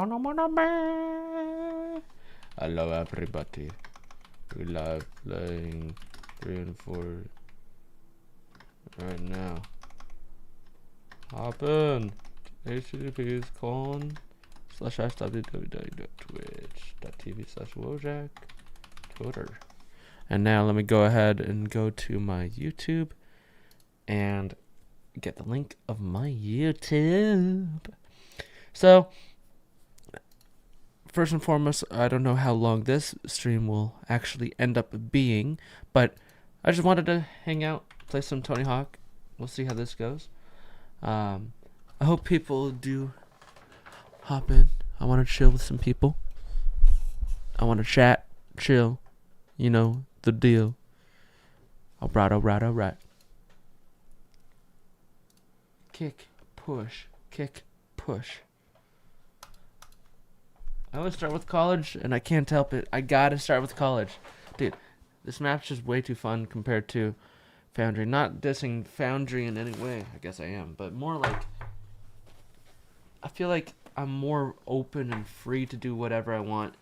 Hello everybody. We love playing 3 and 4 right now. Hop in. https://www.twitch.tv/wojacktoter. And now let me go ahead and go to my YouTube and get the link of my YouTube. So, first and foremost, I don't know how long this stream will actually end up being, but I just wanted to hang out, play some Tony Hawk. We'll see how this goes. I hope people do hop in. I want to chill with some people. I want to chat, chill. You know, the deal. Alright. Kick, push. I always start with college, and I can't help it. I gotta start with college. Dude, this map's just way too fun compared to Foundry. Not dissing Foundry in any way. I guess I am. But more like, I feel like I'm more open and free to do whatever I want.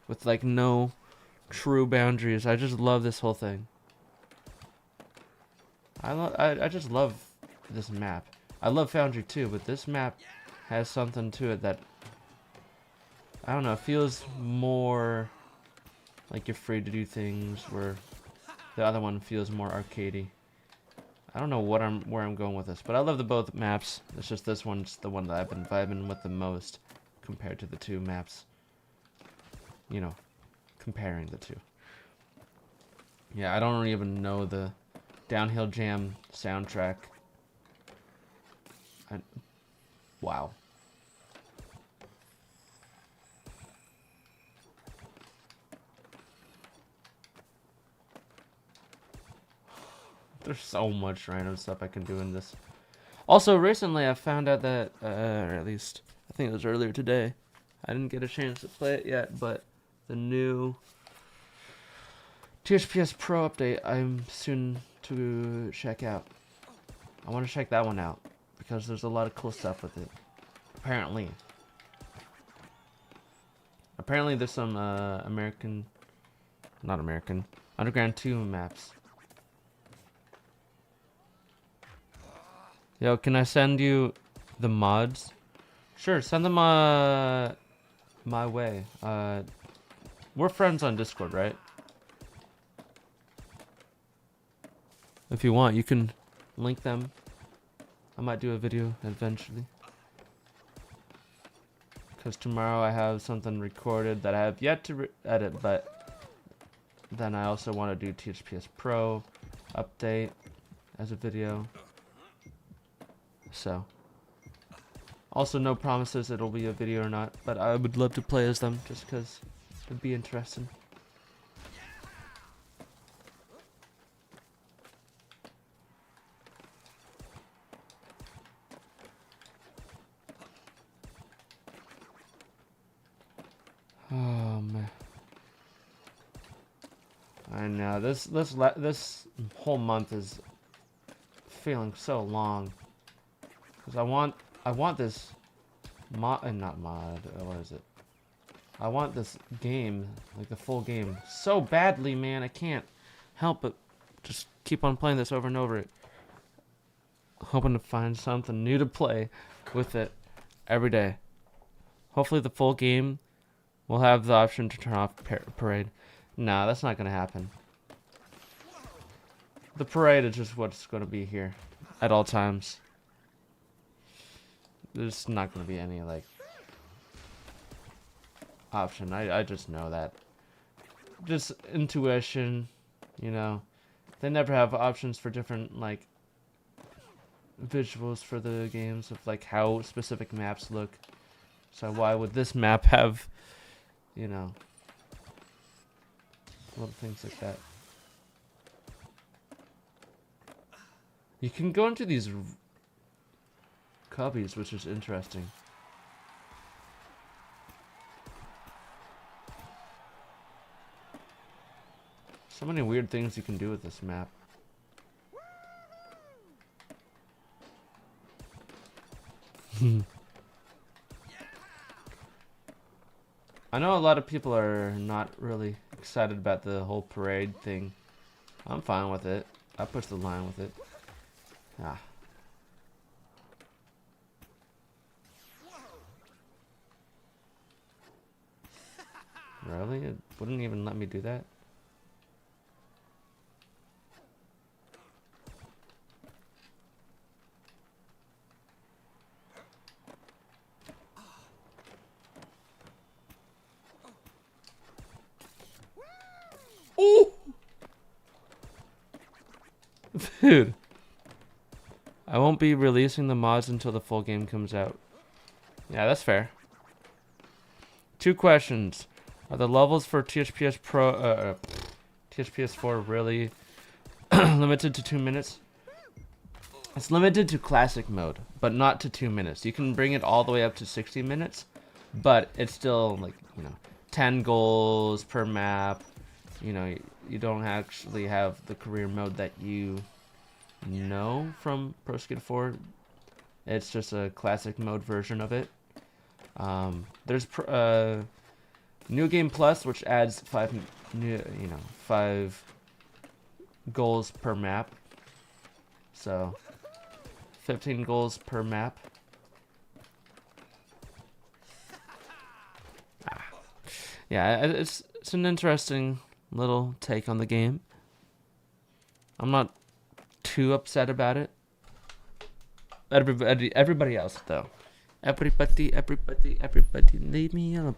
With, like, no true boundaries. I just love this whole thing. I just love this map. I love Foundry too, but this map has something to it that, I don't know, it feels more like you're free to do things, where the other one feels more arcadey. I don't know where I'm going with this, but I love the both maps. It's just this one's the one that I've been vibing with the most compared to the two maps. You know, comparing the two. Yeah, I don't even know the Downhill Jam soundtrack. Wow. There's so much random stuff I can do in this. Also, recently I found out that, or at least I think it was earlier today, I didn't get a chance to play it yet, but the new THPS Pro update I'm soon to check out. I want to check that one out because there's a lot of cool stuff with it. Apparently there's some Underground 2 maps. Yo, can I send you the mods? Sure, send them my way. We're friends on Discord, right? If you want, you can link them. I might do a video eventually. Because tomorrow I have something recorded that I have yet to edit, but then I also want to do THPS Pro update as a video. So, also no promises it'll be a video or not, but I would love to play as them just because it'd be interesting. Oh man, I know this whole month is feeling so long. Because I want this not mod, what is it? I want this game, like the full game, so badly, man. I can't help but just keep on playing this over and over. Hoping to find something new to play with it every day. Hopefully the full game will have the option to turn off parade. Nah, that's not gonna happen. The parade is just what's gonna be here at all times. There's not going to be any, like, option. I just know that. Just intuition, you know. They never have options for different, like, visuals for the games of, like, how specific maps look. So why would this map have, you know, little things like that. You can go into these cubbies, which is interesting. So many weird things you can do with this map. I know a lot of people are not really excited about the whole parade thing. I'm fine with it. I push the line with it. Ah. Really? It wouldn't even let me do that? Oh! Dude. I won't be releasing the mods until the full game comes out. Yeah, that's fair. 2 questions. Are the levels for THPS4 really limited to 2 minutes? It's limited to classic mode, but not to 2 minutes. You can bring it all the way up to 60 minutes, but it's still like, 10 goals per map. You don't actually have the career mode that you know from Pro Skate 4. It's just a classic mode version of it. There's New Game Plus, which adds 5 goals per map. So 15 goals per map. Yeah, it's an interesting little take on the game. I'm not too upset about it. Everybody else though. Everybody, leave me alone.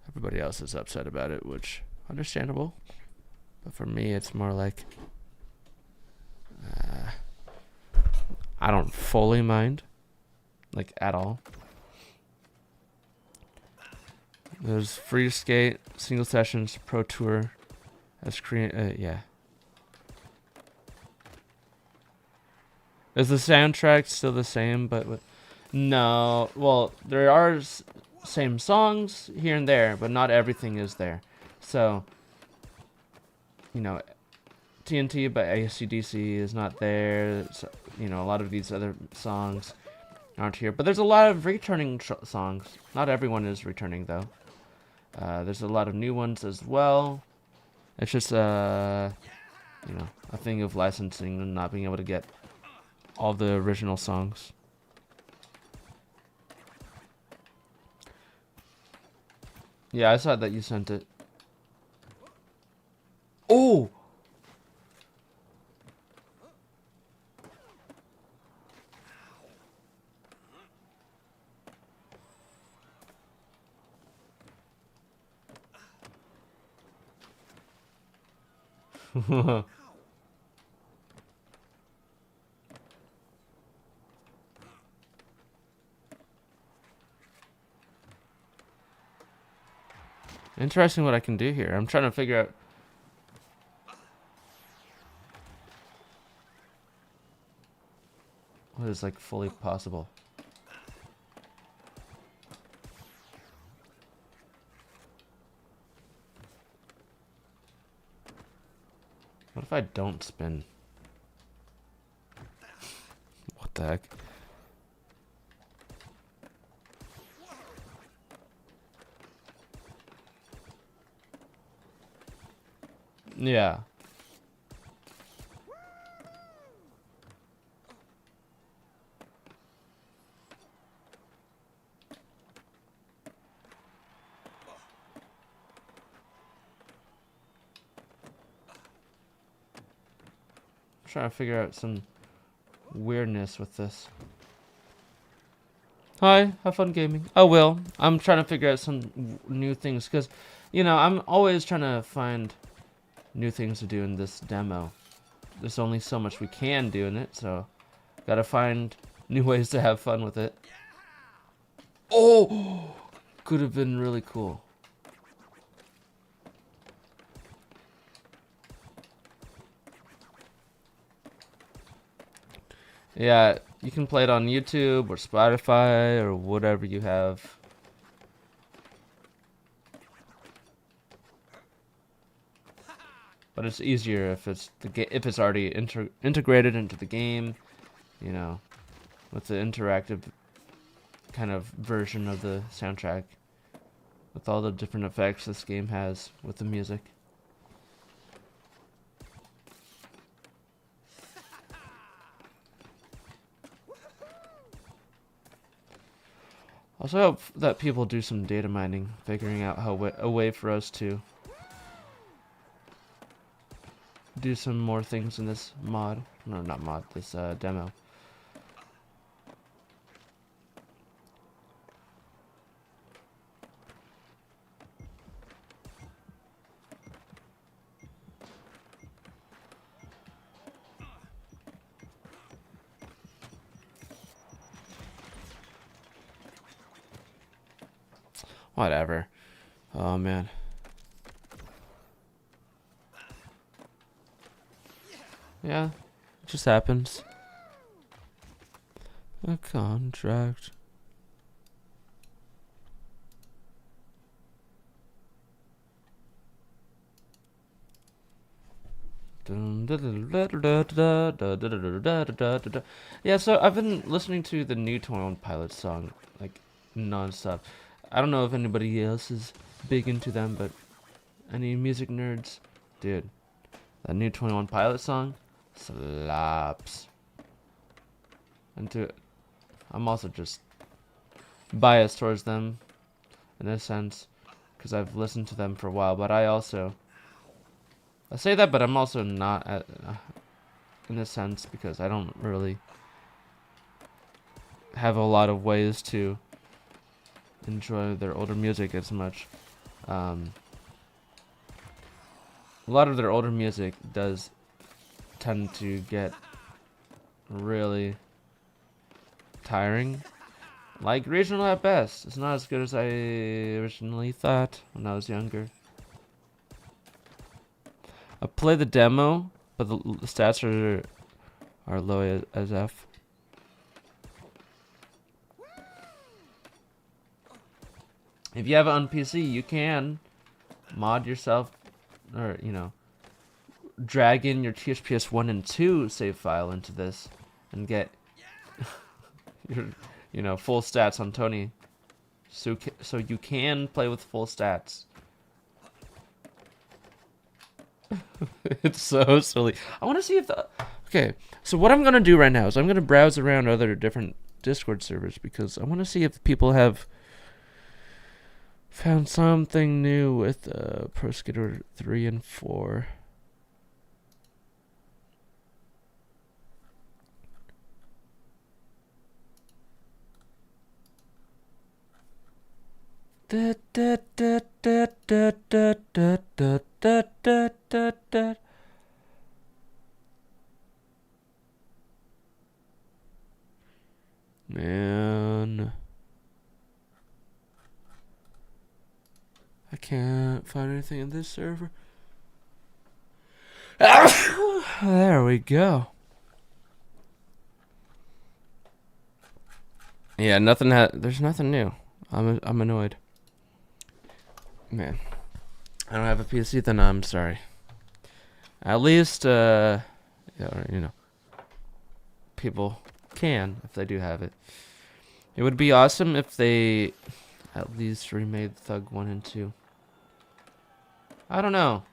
Everybody else is upset about it, which understandable. But for me, it's more like I don't fully mind, like at all. There's free skate, single sessions, pro tour, as yeah. Is the soundtrack still the same? But no, well, there are same songs here and there, but not everything is there. So, TNT by AC/DC is not there. So, a lot of these other songs aren't here. But there's a lot of returning songs. Not everyone is returning, though. There's a lot of new ones as well. It's just, a thing of licensing and not being able to get all the original songs. Yeah, I saw that you sent it. Oh! Interesting what I can do here. I'm trying to figure out what is like fully possible. What if I don't spin? What the heck? Yeah. I'm trying to figure out some weirdness with this. Hi, have fun gaming. I will. I'm trying to figure out some new things because, I'm always trying to find new things to do in this demo. There's only so much we can do in it, so gotta find new ways to have fun with it. Oh! Could have been really cool. Yeah, you can play it on YouTube or Spotify or whatever you have. But it's easier if it's already integrated into the game, with the interactive kind of version of the soundtrack with all the different effects this game has with the music. Also hope that people do some data mining, figuring out a way for us to do some more things in this mod. No, not mod, this demo. Whatever. Oh man. Yeah, it just happens. A contract. Yeah, so I've been listening to the new 21 Pilots song like non-stop. I don't know if anybody else is big into them, but any music nerds, dude, that new 21 Pilots song slaps. And I'm also just biased towards them in a sense because I've listened to them for a while, but I say that, but I'm also not in a sense because I don't really have a lot of ways to enjoy their older music as much. A lot of their older music does tend to get really tiring. Like regional at best. It's not as good as I originally thought when I was younger. I play the demo, but the stats are low as F. If you have it on PC, you can mod yourself, or drag in your THPS 1 and 2 save file into this and get your full stats on Tony. So you can play with full stats. It's so silly. I want to see if okay, so what I'm going to do right now is I'm going to browse around other different Discord servers because I want to see if people have found something new with Pro Skater 3 and 4. Man, I can't find anything in this server. There we go. Yeah, there's nothing new. I'm annoyed. Man, I don't have a PC, then I'm sorry. At least, people can if they do have it. It would be awesome if they at least remade Thug 1 and 2. I don't know.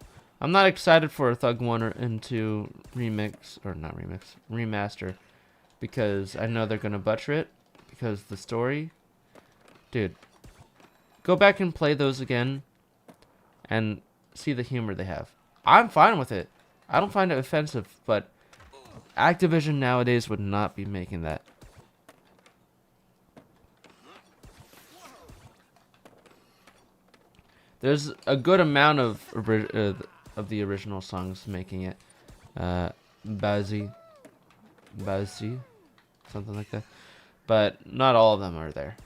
I'm not excited for a Thug 1 and 2 remaster because I know they're gonna butcher it because the story. Dude, go back and play those again and see the humor they have. I'm fine with it. I don't find it offensive, but Activision nowadays would not be making that. There's a good amount of the original songs making it. Bazzy, something like that. But not all of them are there.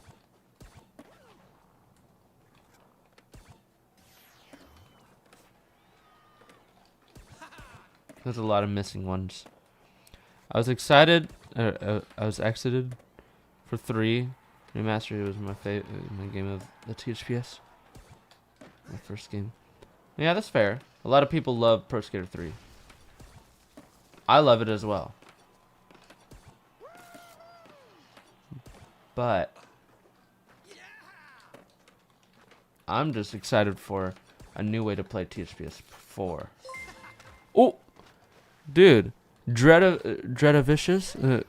There's a lot of missing ones. I was excited. I was excited for 3 remastered. It was my game of the THPS. My first game. Yeah, that's fair. A lot of people love Pro Skater 3. I love it as well. But I'm just excited for a new way to play THPS4. Oh, dude, Dreadavicious,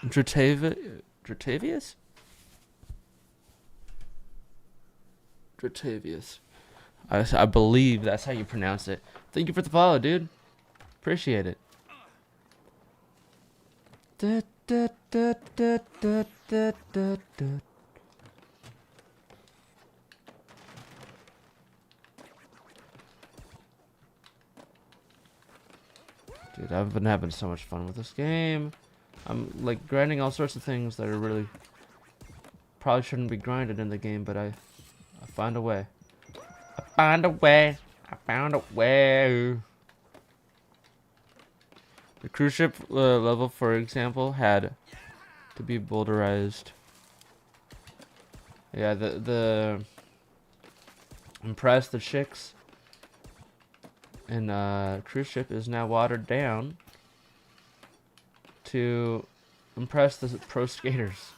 Dratavius? Dratavius. I believe that's how you pronounce it. Thank you for the follow, dude. Appreciate it. Da, da, da, da, da, da, da, da. Dude, I've been having so much fun with this game. I'm like grinding all sorts of things that are really probably shouldn't be grinded in the game, but I find a way. I found a way. I found a way. The cruise ship level, for example, had to be boulderized. Yeah, the impress the chicks and cruise ship is now watered down to impress the pro skaters,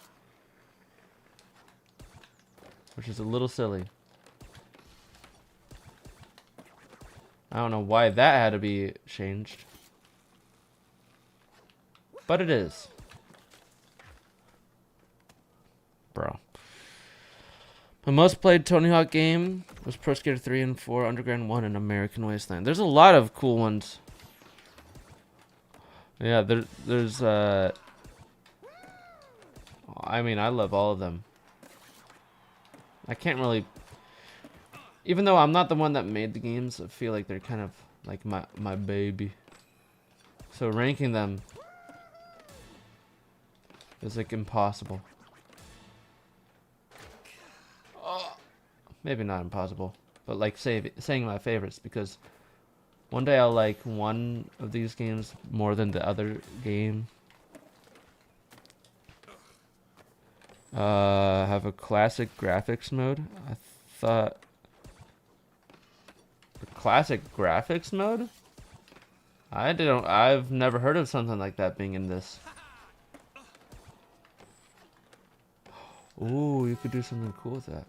which is a little silly. I don't know why that had to be changed, but it is. Bro. My most played Tony Hawk game was Pro Skater 3 and 4, Underground 1, and American Wasteland. There's a lot of cool ones. Yeah, there's I mean, I love all of them. I can't really, even though I'm not the one that made the games, I feel like they're kind of like my baby. So ranking them is like impossible. Maybe not impossible, but like saying my favorites, because one day I'll like one of these games more than the other game. Have a classic graphics mode. I thought the classic graphics mode? I've never heard of something like that being in this. Ooh, you could do something cool with that.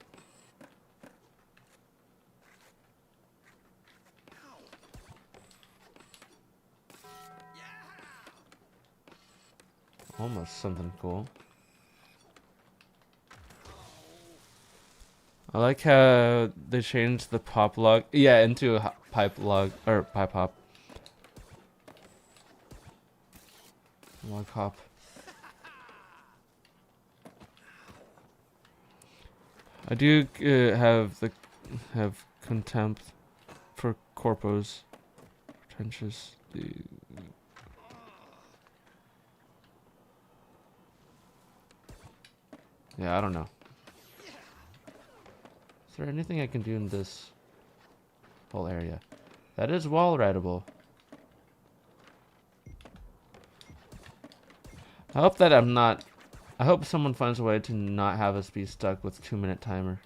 Almost something cool. I like how they changed the pop log, yeah, into a pipe log or pipe hop. Log hop. I do have contempt for corpos, pretentious. Yeah, I don't know. Is there anything I can do in this whole area? That is wall rideable. I hope that I'm not. I hope someone finds a way to not have us be stuck with 2-minute timer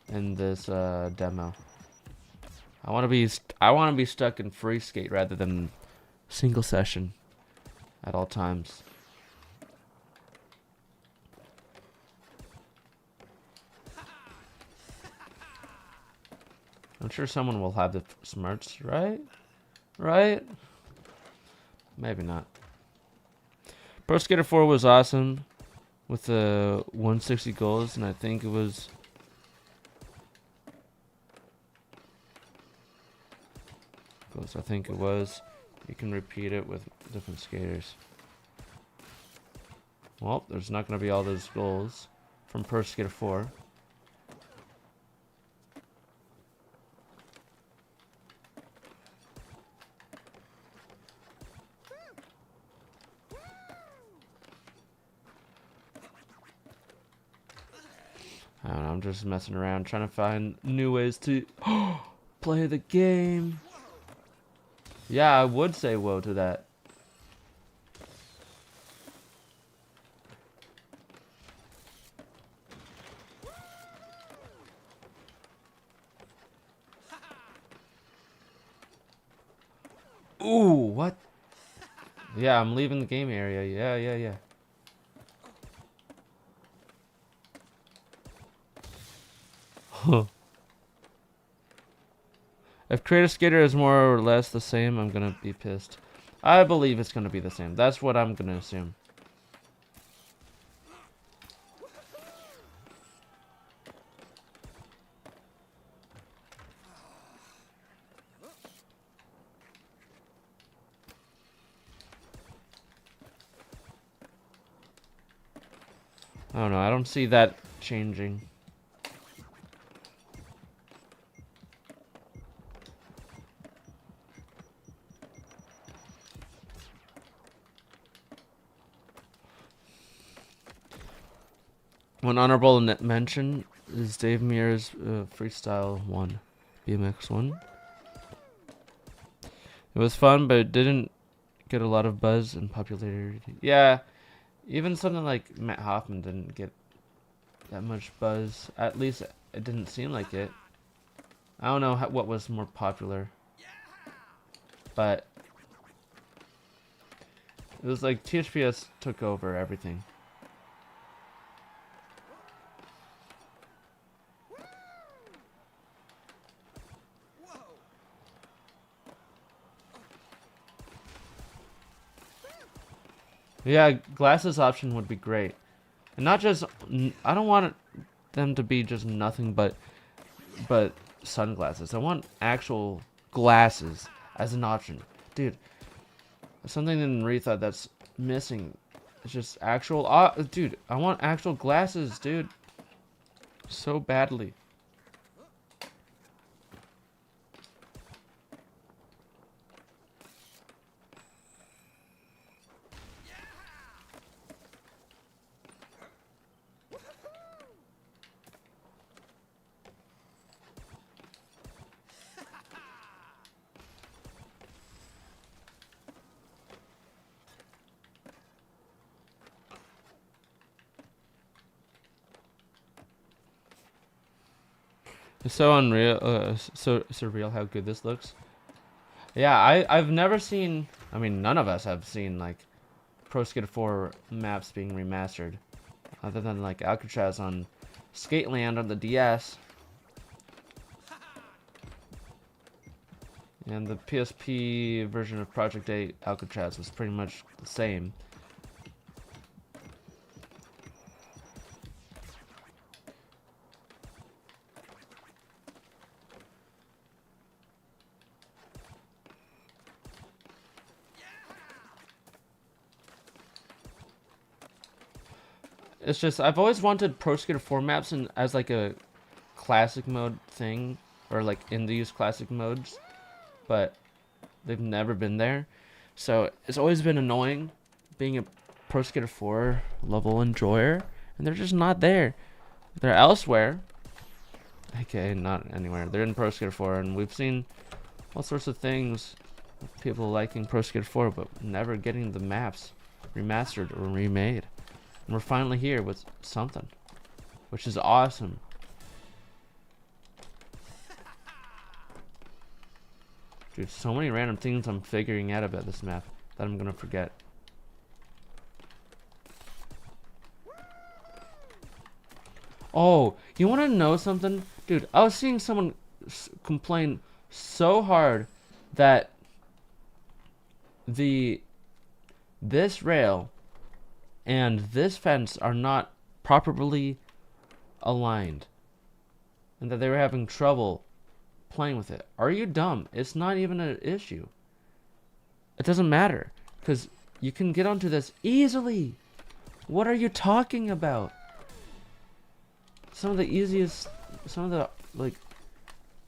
in this demo. I want to be stuck in free skate rather than single session at all times. I'm sure someone will have the smarts, right? Right? Maybe not. Pro Skater 4 was awesome with the 160 goals, and I think it was you can repeat it with different skaters. Well, there's not going to be all those goals from Pro Skater 4. I don't know, I'm just messing around trying to find new ways to play the game. Yeah, I would say whoa to that. Ooh, what? Yeah, I'm leaving the game area. Yeah. I If Creative Skater is more or less the same, I'm gonna be pissed. I believe it's gonna be the same. That's what I'm gonna assume. I don't know. I don't see that changing. One honorable mention is Dave Muir's Freestyle 1, BMX 1. It was fun, but it didn't get a lot of buzz and popularity. Yeah, even something like Matt Hoffman didn't get that much buzz. At least it didn't seem like it. I don't know what was more popular, but it was like THPS took over everything. Yeah, glasses option would be great. And not just, I don't want them to be just nothing but sunglasses. I want actual glasses as an option. Dude, something in Rethought that's missing. It's just actual, dude, I want actual glasses, dude. So badly. It's so unreal, so surreal how good this looks. Yeah, I've never seen, I mean, none of us have seen, like, Pro Skater 4 maps being remastered. Other than, like, Alcatraz on Skateland on the DS. And the PSP version of Project 8 Alcatraz was pretty much the same. It's just, I've always wanted Pro Skater 4 maps as like a classic mode thing, or like in these classic modes, but they've never been there. So it's always been annoying being a Pro Skater 4 level enjoyer, and they're just not there. They're elsewhere. Okay, not anywhere. They're in Pro Skater 4, and we've seen all sorts of things, people liking Pro Skater 4, but never getting the maps remastered or remade. And we're finally here with something, which is awesome. Dude, so many random things I'm figuring out about this map that I'm gonna forget. Oh, you wanna know something? Dude, I was seeing someone complain so hard that this rail and this fence are not properly aligned, and that they were having trouble playing with it. Are you dumb? It's not even an issue. It doesn't matter, because you can get onto this easily. What are you talking about? Some of the like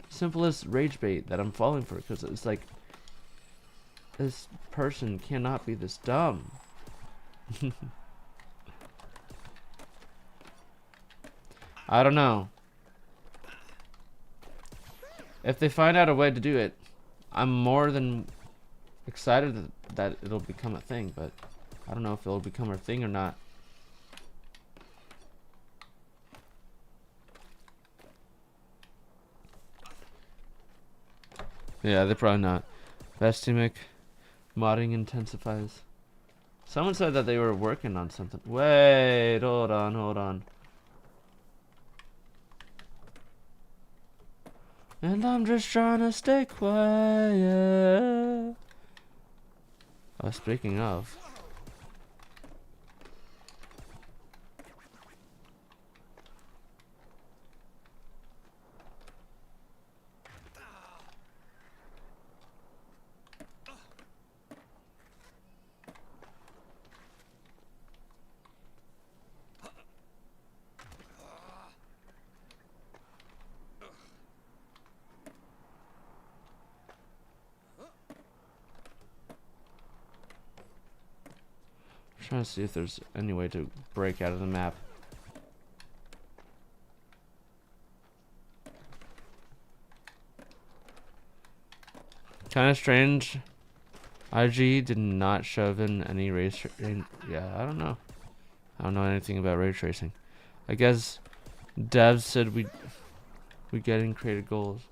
simplest rage bait that I'm falling for, because it's like, this person cannot be this dumb. I don't know. If they find out a way to do it, I'm more than excited that it'll become a thing, but I don't know if it'll become a thing or not. Yeah, they're probably not. Vestimic modding intensifies. Someone said that they were working on something. Wait, hold on. And I'm just trying to stay quiet. Oh, speaking of. I'm trying to see if there's any way to break out of the map. Kind of strange. IG did not shove in any ray tracing. Yeah, I don't know. I don't know anything about ray tracing. I guess devs said we getting created goals,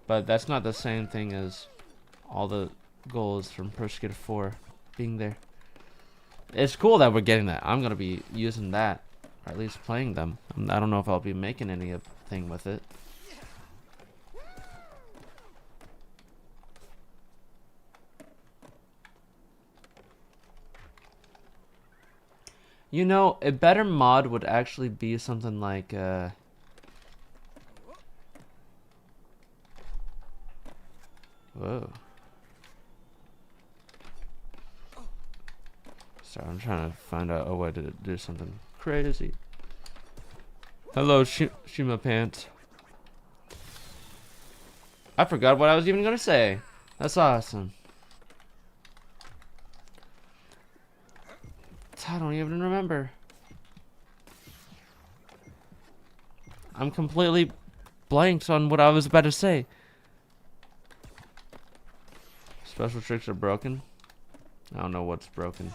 but that's not the same thing as all the goals from Pro Skater 4 being there. It's cool that we're getting that. I'm gonna be using that, or at least playing them. I don't know if I'll be making anything with it. You know, a better mod would actually be something like whoa. Sorry, I'm trying to find out a way to do something crazy. Hello, Shima Pants. I forgot what I was even gonna say. That's awesome. I don't even remember. I'm completely blanked on what I was about to say. Special tricks are broken. I don't know what's broken.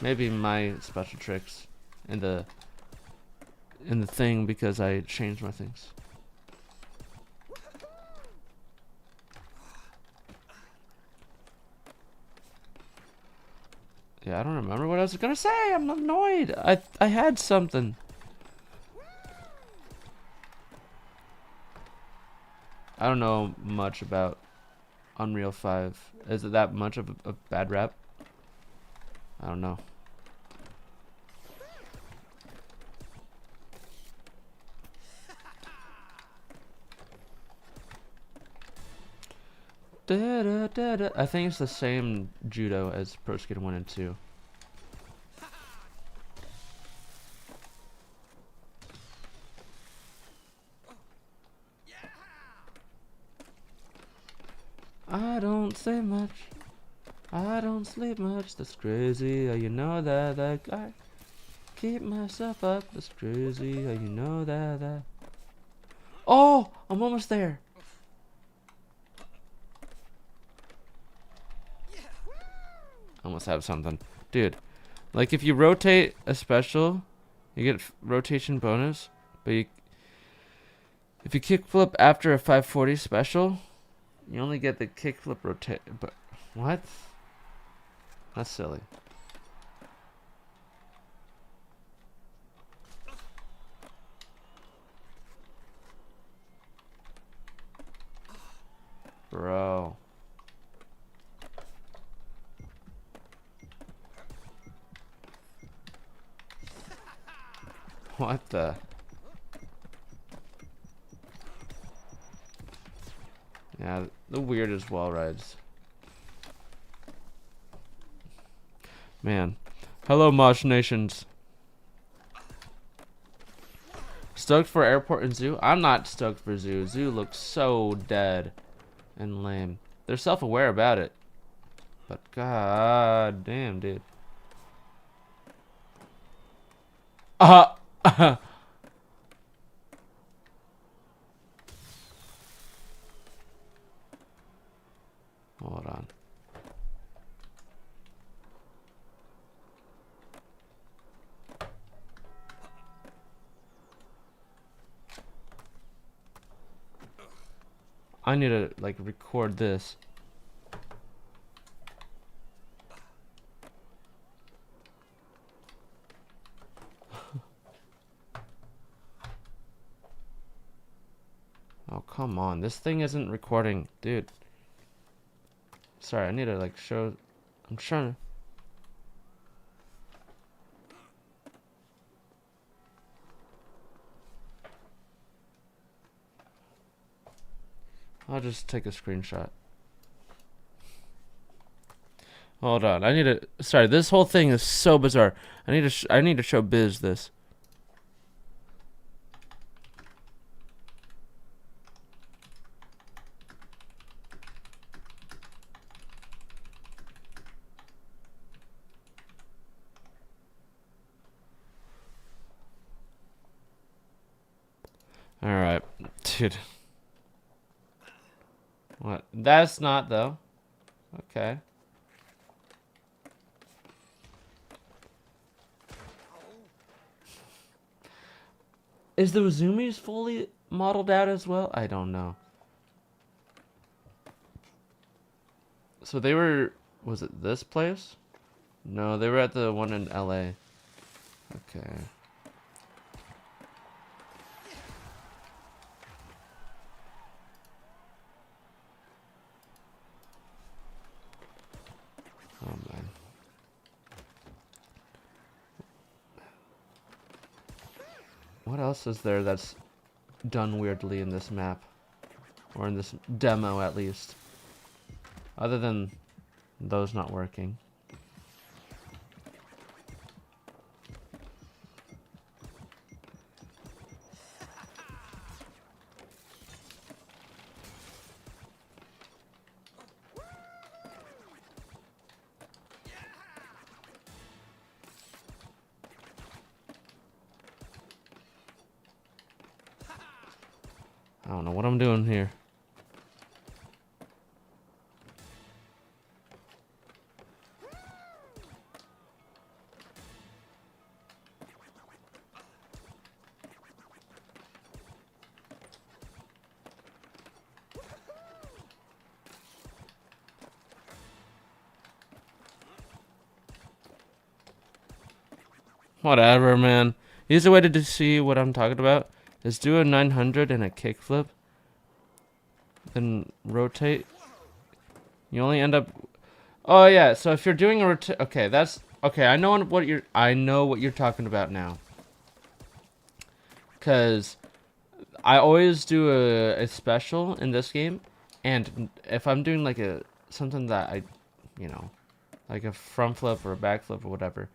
Maybe my special tricks in the thing because I changed my things. Yeah, I don't remember what I was gonna say. I'm annoyed. I had something. I don't know much about Unreal 5. Is it that much of a bad rap? I don't know. I think it's the same judo as Pro Skater 1 and 2. I don't say much. I don't sleep much. That's crazy. You know that I keep myself up. That's crazy. You know that. Oh, I'm almost there. Almost have something, dude. Like if you rotate a special, you get rotation bonus. But if you kickflip after a 540 special, you only get the kickflip rotate. But what? That's silly. Bro. What the? Yeah, the weirdest wall rides. Man. Hello, Mosh Nations. Stoked for airport and zoo? I'm not stoked for zoo. Zoo looks so dead and lame. They're self-aware about it. But god damn, dude. Hold on. I need to like record this. come on. This thing isn't recording. Dude. Sorry, I need to like show. I'm trying to. I'll just take a screenshot. Hold on. I need to. Sorry, this whole thing is so bizarre. I need to show Biz this. All right, dude. What? That's not though. Okay. Is the Uzumi's fully modeled out as well? I don't know. So they were, was it this place? No, they were at the one in LA. Okay. Oh man. What else is there that's done weirdly in this map? Or in this demo at least. Other than those not working. I don't know what I'm doing here. Whatever, man. Easy way to see what I'm talking about is do a 900 and a kickflip. Then rotate. You only end up. Oh yeah. So if you're doing a okay, that's okay. I know what you're talking about now. Cause I always do a special in this game, and if I'm doing like something that like a front flip or a back flip or whatever,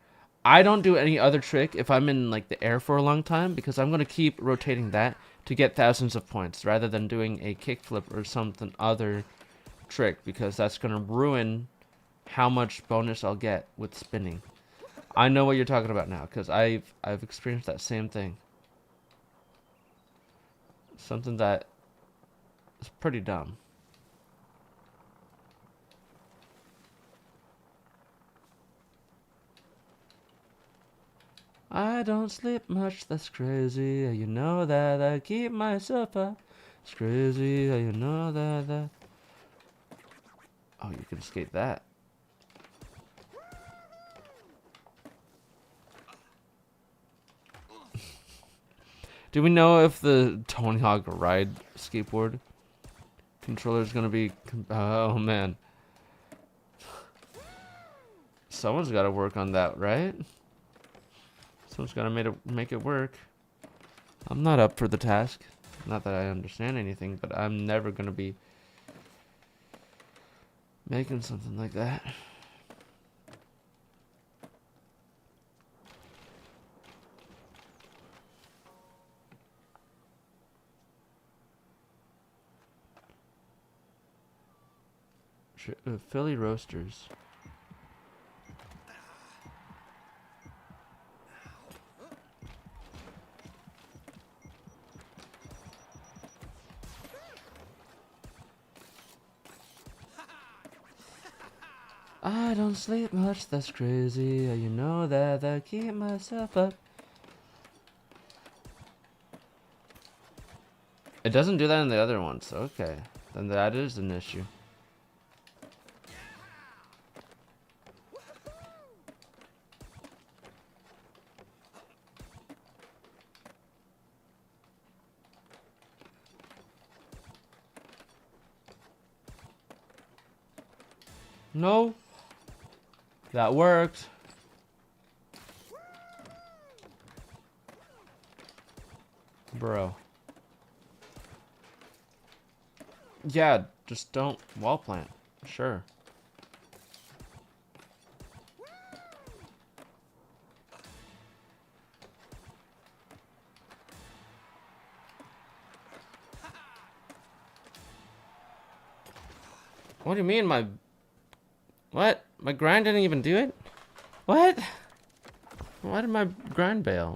I don't do any other trick if I'm in like the air for a long time, because I'm gonna keep rotating that to get thousands of points rather than doing a kickflip or something other trick, because that's gonna ruin how much bonus I'll get with spinning. I know what you're talking about now, because I've experienced that same thing. Something that is pretty dumb. I don't sleep much, that's crazy. You know that I keep myself up. It's crazy, you know that. Oh, you can skate that. Do we know if the Tony Hawk Ride skateboard controller is gonna be? Oh man, someone's got to work on that, right? Someone's got to make it work. I'm not up for the task. Not that I understand anything, but I'm never gonna be making something like that. Philly Roasters. I don't sleep much, that's crazy. You know that I keep myself up. It doesn't do that in the other ones, so okay. Then that is an issue. No. That worked. Bro. Yeah, just don't wall plant. Sure. What do you mean my... What? My grind didn't even do it? What? Why did my grind bail?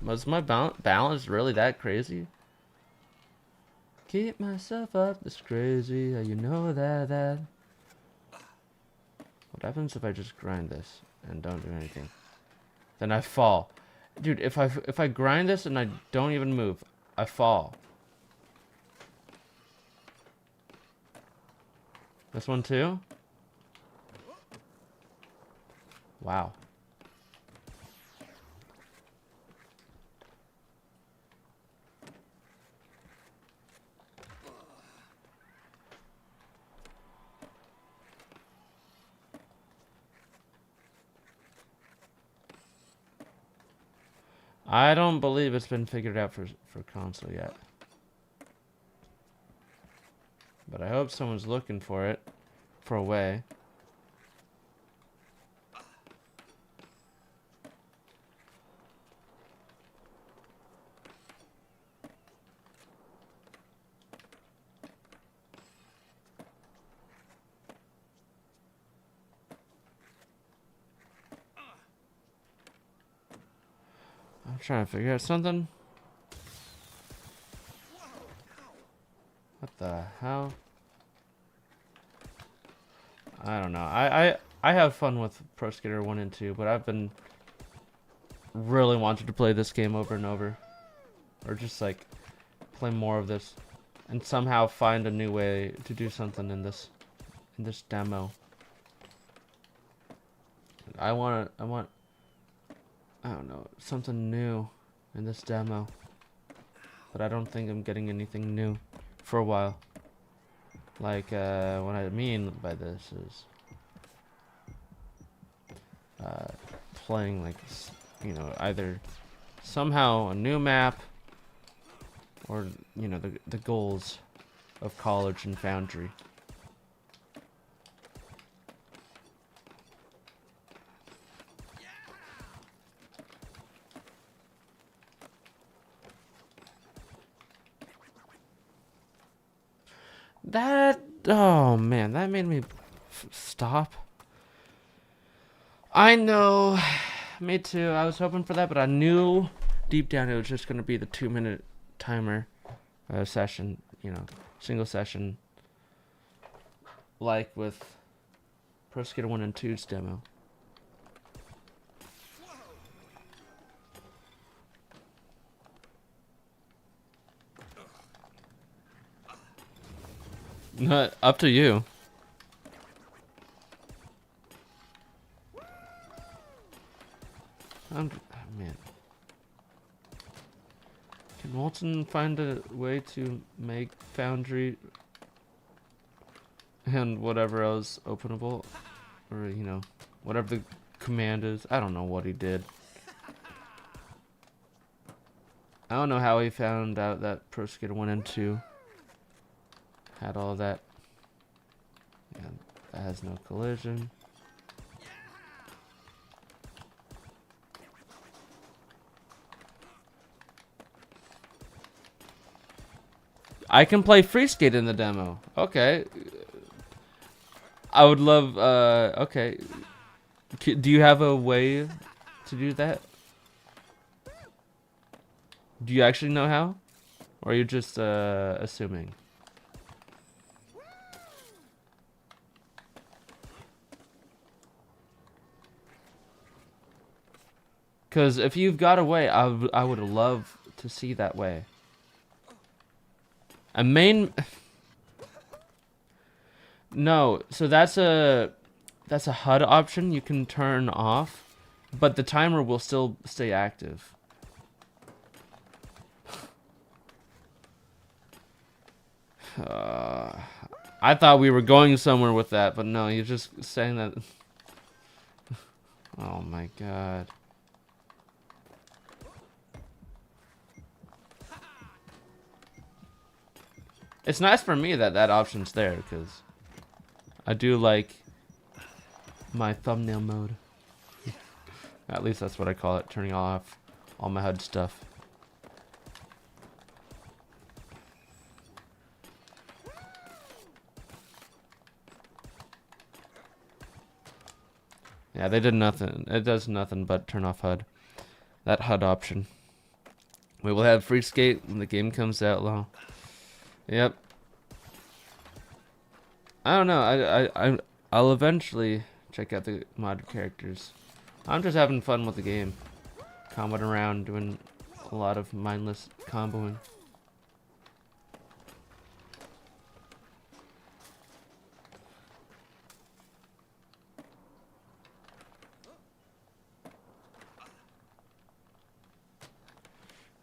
Was my balance really that crazy? Keep myself up this crazy, you know that. What happens if I just grind this and don't do anything? Then I fall. Dude, if I grind this and I don't even move, I fall. This one too? Wow. I don't believe it's been figured out for console yet. But I hope someone's looking for it. For a way. I'm trying to figure out something. What the hell? I don't know. I have fun with Pro Skater 1 and 2, but I've been really wanting to play this game over and over. Or just like play more of this and somehow find a new way to do something in this demo. I want I don't know, something new in this demo. But I don't think I'm getting anything new for a while. Like, what I mean by this is playing, like, you know, either somehow a new map or, you know, the goals of college and Foundry. Oh man, that made me stop. I know, me too. I was hoping for that, but I knew deep down it was just gonna be the 2-minute timer session, you know, single session, like with Pro Skater 1 and 2's demo. Not up to you. Oh, man. Can Walton find a way to make Foundry and whatever else openable? Or, you know, whatever the command is. I don't know what he did. I don't know how he found out that Pro Skater 1 and 2 had all that. Yeah, that has no collision. I can play free skate in the demo. Okay. I would love, okay. Do you have a way to do that? Do you actually know how? Or are you just, assuming? Because if you've got a way, I would love to see that way. A main... No, so that's a HUD option you can turn off, but the timer will still stay active. I thought we were going somewhere with that, but no, you're just saying that. Oh my god. It's nice for me that that option's there, because I do like my thumbnail mode. At least that's what I call it, turning off all my HUD stuff. Yeah, they did nothing. It does nothing but turn off HUD. That HUD option. We will have free skate when the game comes out, though. Yep. I don't know. I'll eventually check out the mod characters. I'm just having fun with the game. Comboing around, doing a lot of mindless comboing.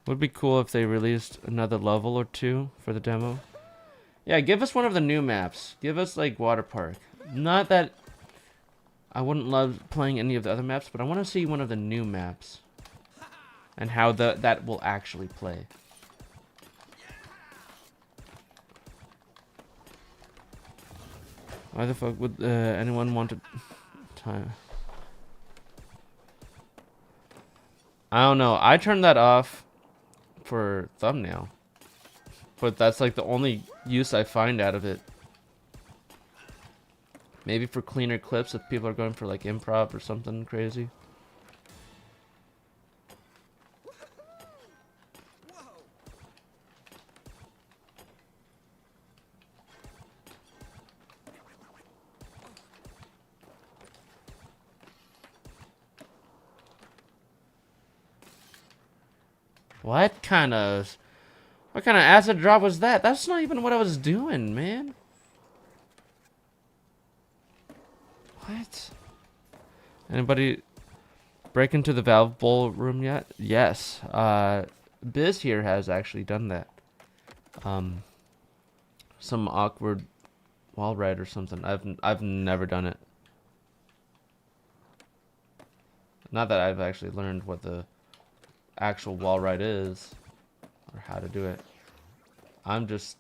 Would be cool if they released another level or two for the demo. Yeah, give us one of the new maps. Give us like Water Park. Not that I wouldn't love playing any of the other maps, but I want to see one of the new maps and how that will actually play. Why the fuck would anyone want to time? I don't know. I turned that off for thumbnail, but that's like the only use I find out of it. Maybe for cleaner clips if people are going for like improv or something crazy. What kind of acid drop was that? That's not even what I was doing, man. What? Anybody break into the Valve Bowl room yet? Yes. Biz here has actually done that. Some awkward wall ride or something. I've never done it. Not that I've actually learned what the actual wall ride is or how to do it. I'm just,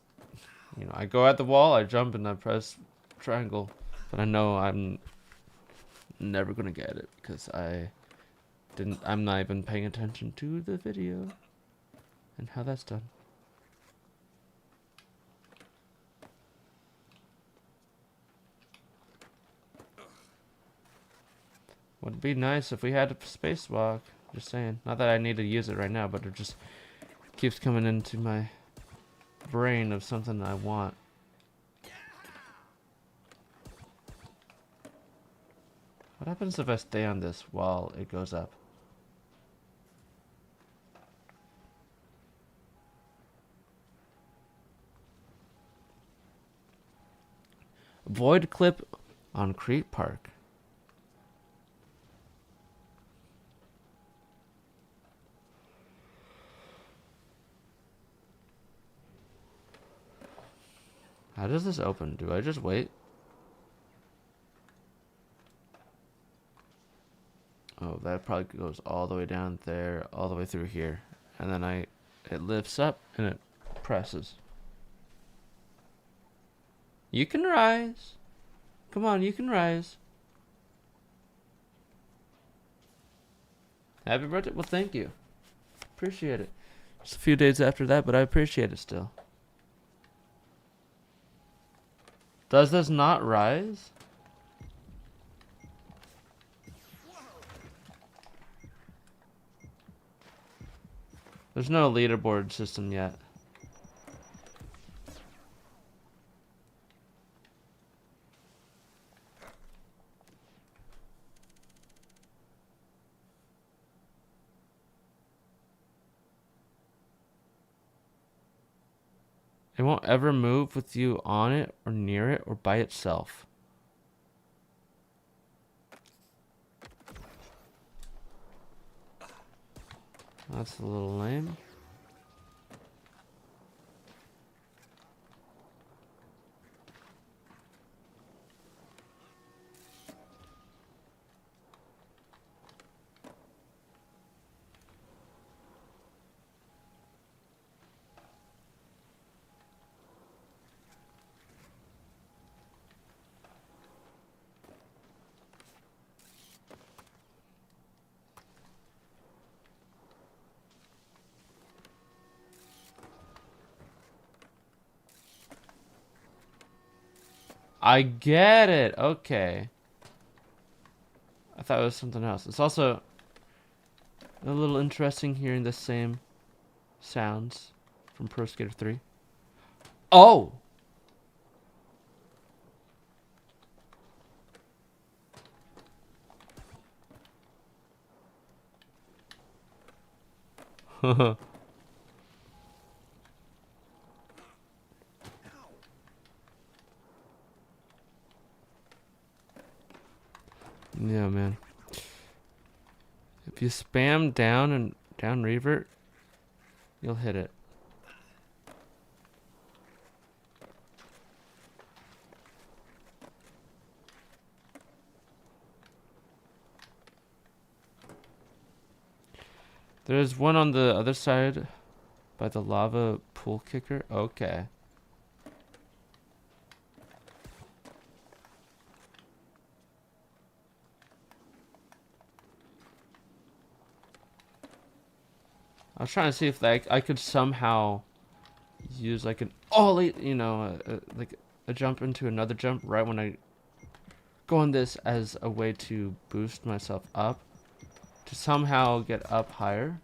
you know, I go at the wall, I jump, and I press triangle, but I know I'm never gonna get it because I'm not even paying attention to the video and how that's done. Would be nice if we had a spacewalk. Just saying. Not that I need to use it right now, but it just keeps coming into my brain of something I want. What happens if I stay on this while it goes up? Void clip on Crete Park. How does this open? Do I just wait? Oh, that probably goes all the way down there, all the way through here. And then it lifts up and it presses. You can rise. Come on, you can rise. Happy birthday. Well, thank you. Appreciate it. Just a few days after that, but I appreciate it still. Does this not rise? There's no leaderboard system yet. It won't ever move with you on it or near it or by itself. That's a little lame. I get it. Okay. I thought it was something else. It's also a little interesting hearing the same sounds from Pro Skater 3. Oh! Yeah, man. If you spam down and down revert, you'll hit it. There's one on the other side by the lava pool kicker. Okay. I was trying to see if I could somehow use like an ollie, you know, like a jump into another jump right when I go on this as a way to boost myself up, to somehow get up higher.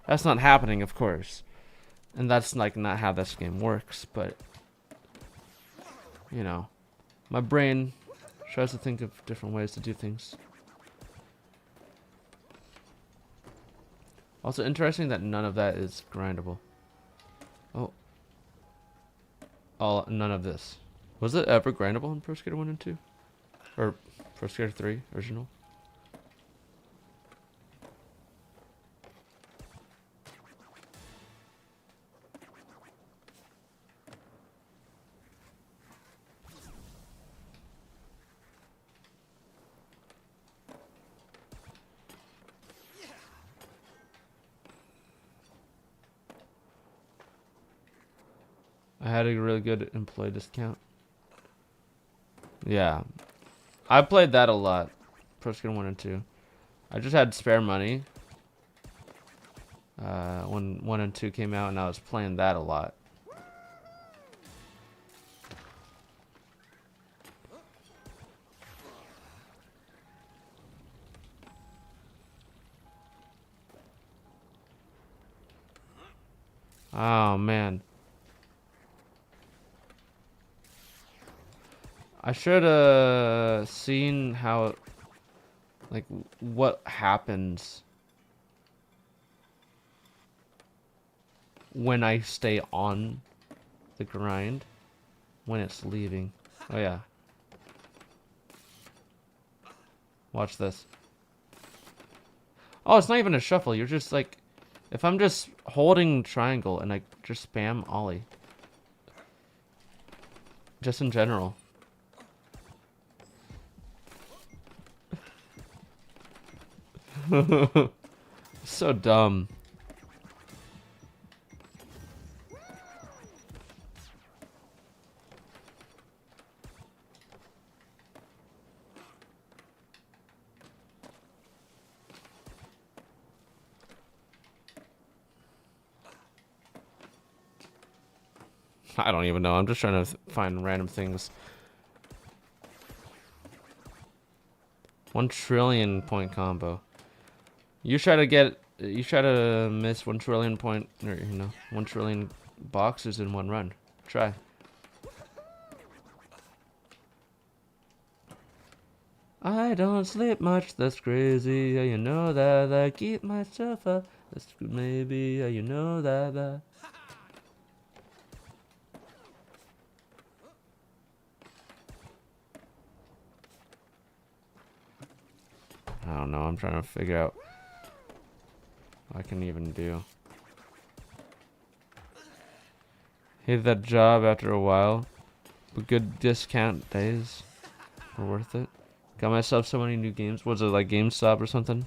That's not happening, of course, and that's like not how this game works. But you know, my brain tries to think of different ways to do things. Also interesting that none of that is grindable. Oh. None of this. Was it ever grindable in Pro Skater 1 and 2? Or Pro Skater 3 original? I had a really good employee discount. Yeah. I played that a lot. Pro Skater 1 and 2. I just had spare money. When 1 and 2 came out, and I was playing that a lot. Oh, man. I should have seen how, like, what happens when I stay on the grind when it's leaving. Oh, yeah. Watch this. Oh, it's not even a shuffle. You're just like, if I'm just holding triangle and I just spam ollie. Just in general. So dumb. I don't even know. I'm just trying to find random things. 1 trillion point combo. You try to miss 1 trillion point, or, you know, 1 trillion boxes in one run. Try. I don't sleep much, that's crazy. Yeah, you know that. I keep myself up. That's maybe. Yeah, you know that. I don't know. I'm trying to figure out what I can even do. Hate that job after a while, but good discount days were worth it. Got myself so many new games. Was it like GameStop or something?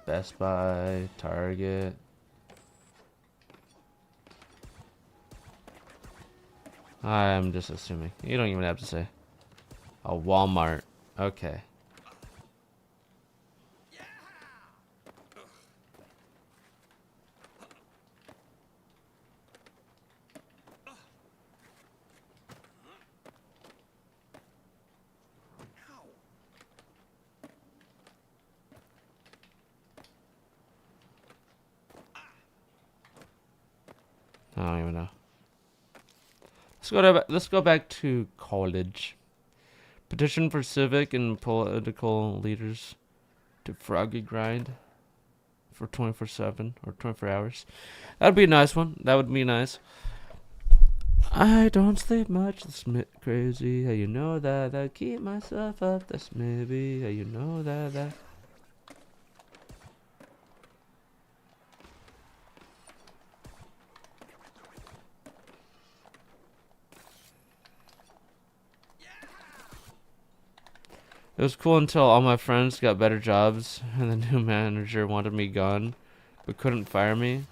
Best Buy, Target. I'm just assuming. You don't even have to say. A Walmart. Okay. let's go back to college. Petition for civic and political leaders to froggy grind for 24/7 or 24 hours. That'd be a nice one. That would be nice. I don't sleep much. That's crazy. How you know that? I keep myself up. That's maybe. How you know that? It was cool until all my friends got better jobs and the new manager wanted me gone, but couldn't fire me.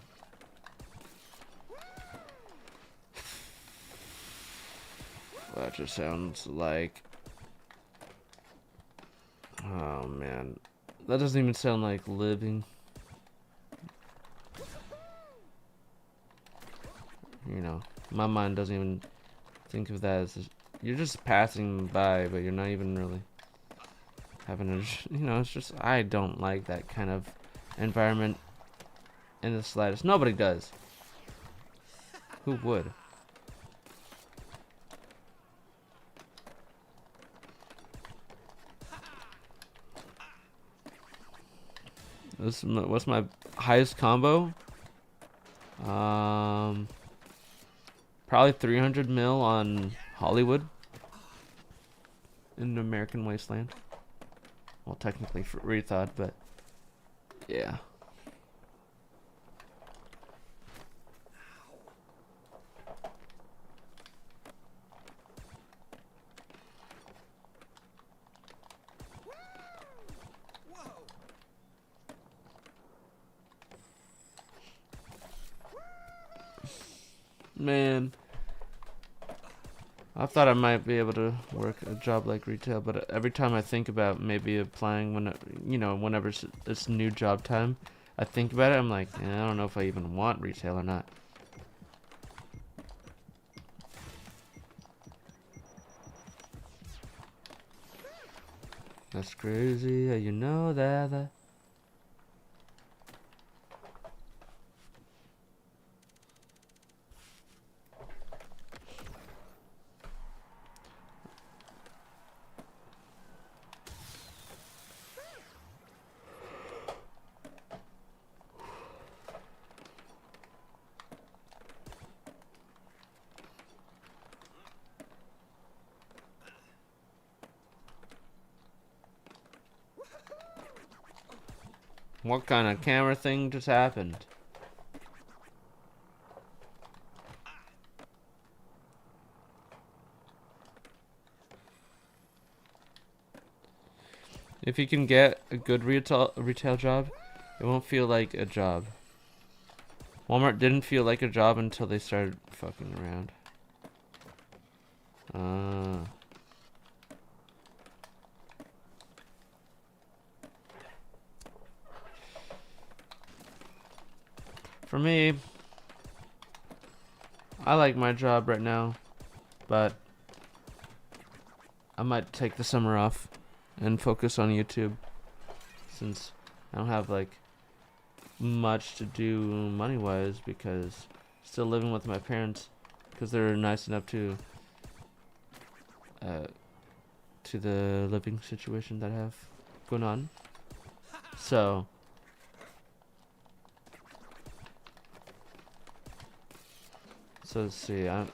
That just sounds like... Oh man. That doesn't even sound like living. You know, my mind doesn't even think of that as... You're just passing by, but you're not even really having a... You know, it's just... I don't like that kind of environment in the slightest. Nobody does. Who would? What's my highest combo? Probably 300 mil on Hollywood in the American Wasteland. Well, technically for rethought, but yeah. Man, I thought I might be able to work a job like retail, but every time I think about maybe applying whenever it's new job time, I think about it, I'm like, I don't know if I even want retail or not. That's crazy, you know that. What kind of camera thing just happened? If you can get a good retail job, it won't feel like a job. Walmart didn't feel like a job until they started fucking around. For me, I like my job right now, but I might take the summer off and focus on YouTube, since I don't have like much to do money-wise, because still living with my parents, because they're nice enough to the living situation that I have going on. So let's see. I'm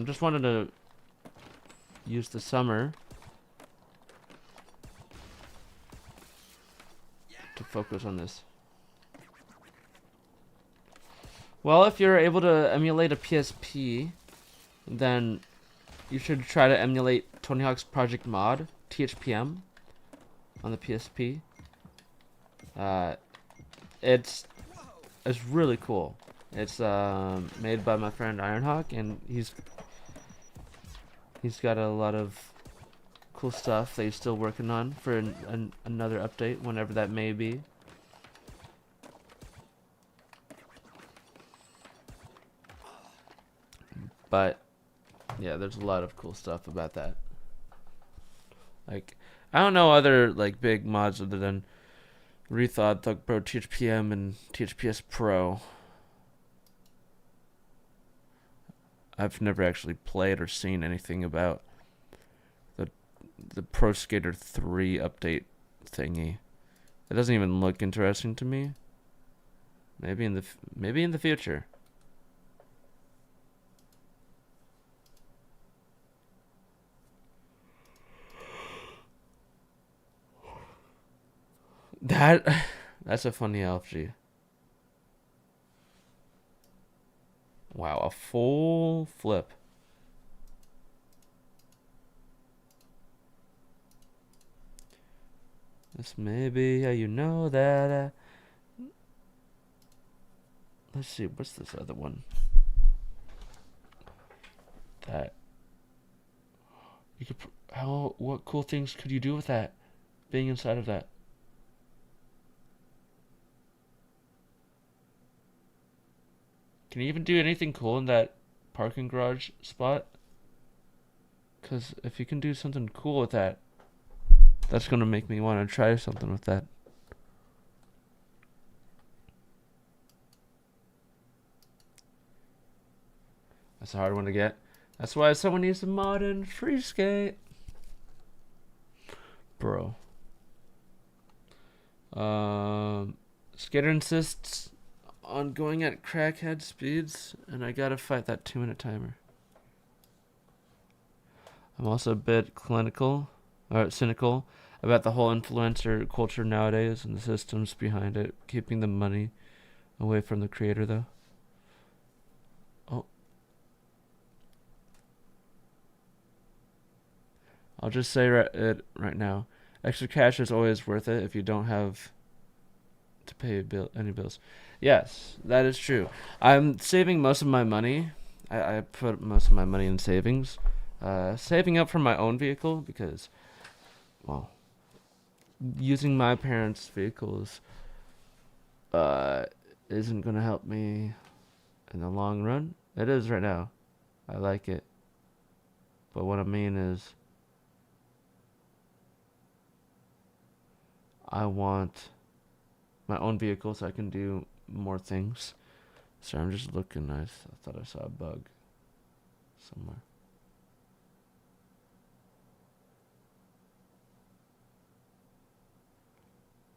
just wanting to use the summer to focus on this. Well, if you're able to emulate a PSP, then you should try to emulate Tony Hawk's Project Mod, THPM, on the PSP. It's really cool. It's made by my friend Ironhawk, and he's got a lot of cool stuff that he's still working on for another update, whenever that may be. But yeah, there's a lot of cool stuff about that. Like, I don't know other like big mods other than Rethought, Thug Pro, THPM, and THPS Pro. I've never actually played or seen anything about the Pro Skater 3 update thingy. It doesn't even look interesting to me. Maybe in the future. That's a funny LFG. Wow, a full flip. This may be how you know that. Let's see, what's this other one? That you could. What cool things could you do with that? Being inside of that. Can you even do anything cool in that parking garage spot? Because if you can do something cool with that, that's going to make me want to try something with that. That's a hard one to get. That's why someone needs a modern free skate. Bro. Skater insists on going at crackhead speeds, and I gotta fight that 2-minute timer. I'm also a bit cynical about the whole influencer culture nowadays and the systems behind it, keeping the money away from the creator, though. Oh. I'll just say it right now. Extra cash is always worth it if you don't have to pay any bills. Yes, that is true. I'm saving most of my money. I put most of my money in savings. Saving up for my own vehicle because, well, using my parents' vehicles isn't going to help me in the long run. It is right now. I like it. But what I mean is, I want my own vehicle so I can do more things. Sorry, I'm just looking. I thought I saw a bug somewhere.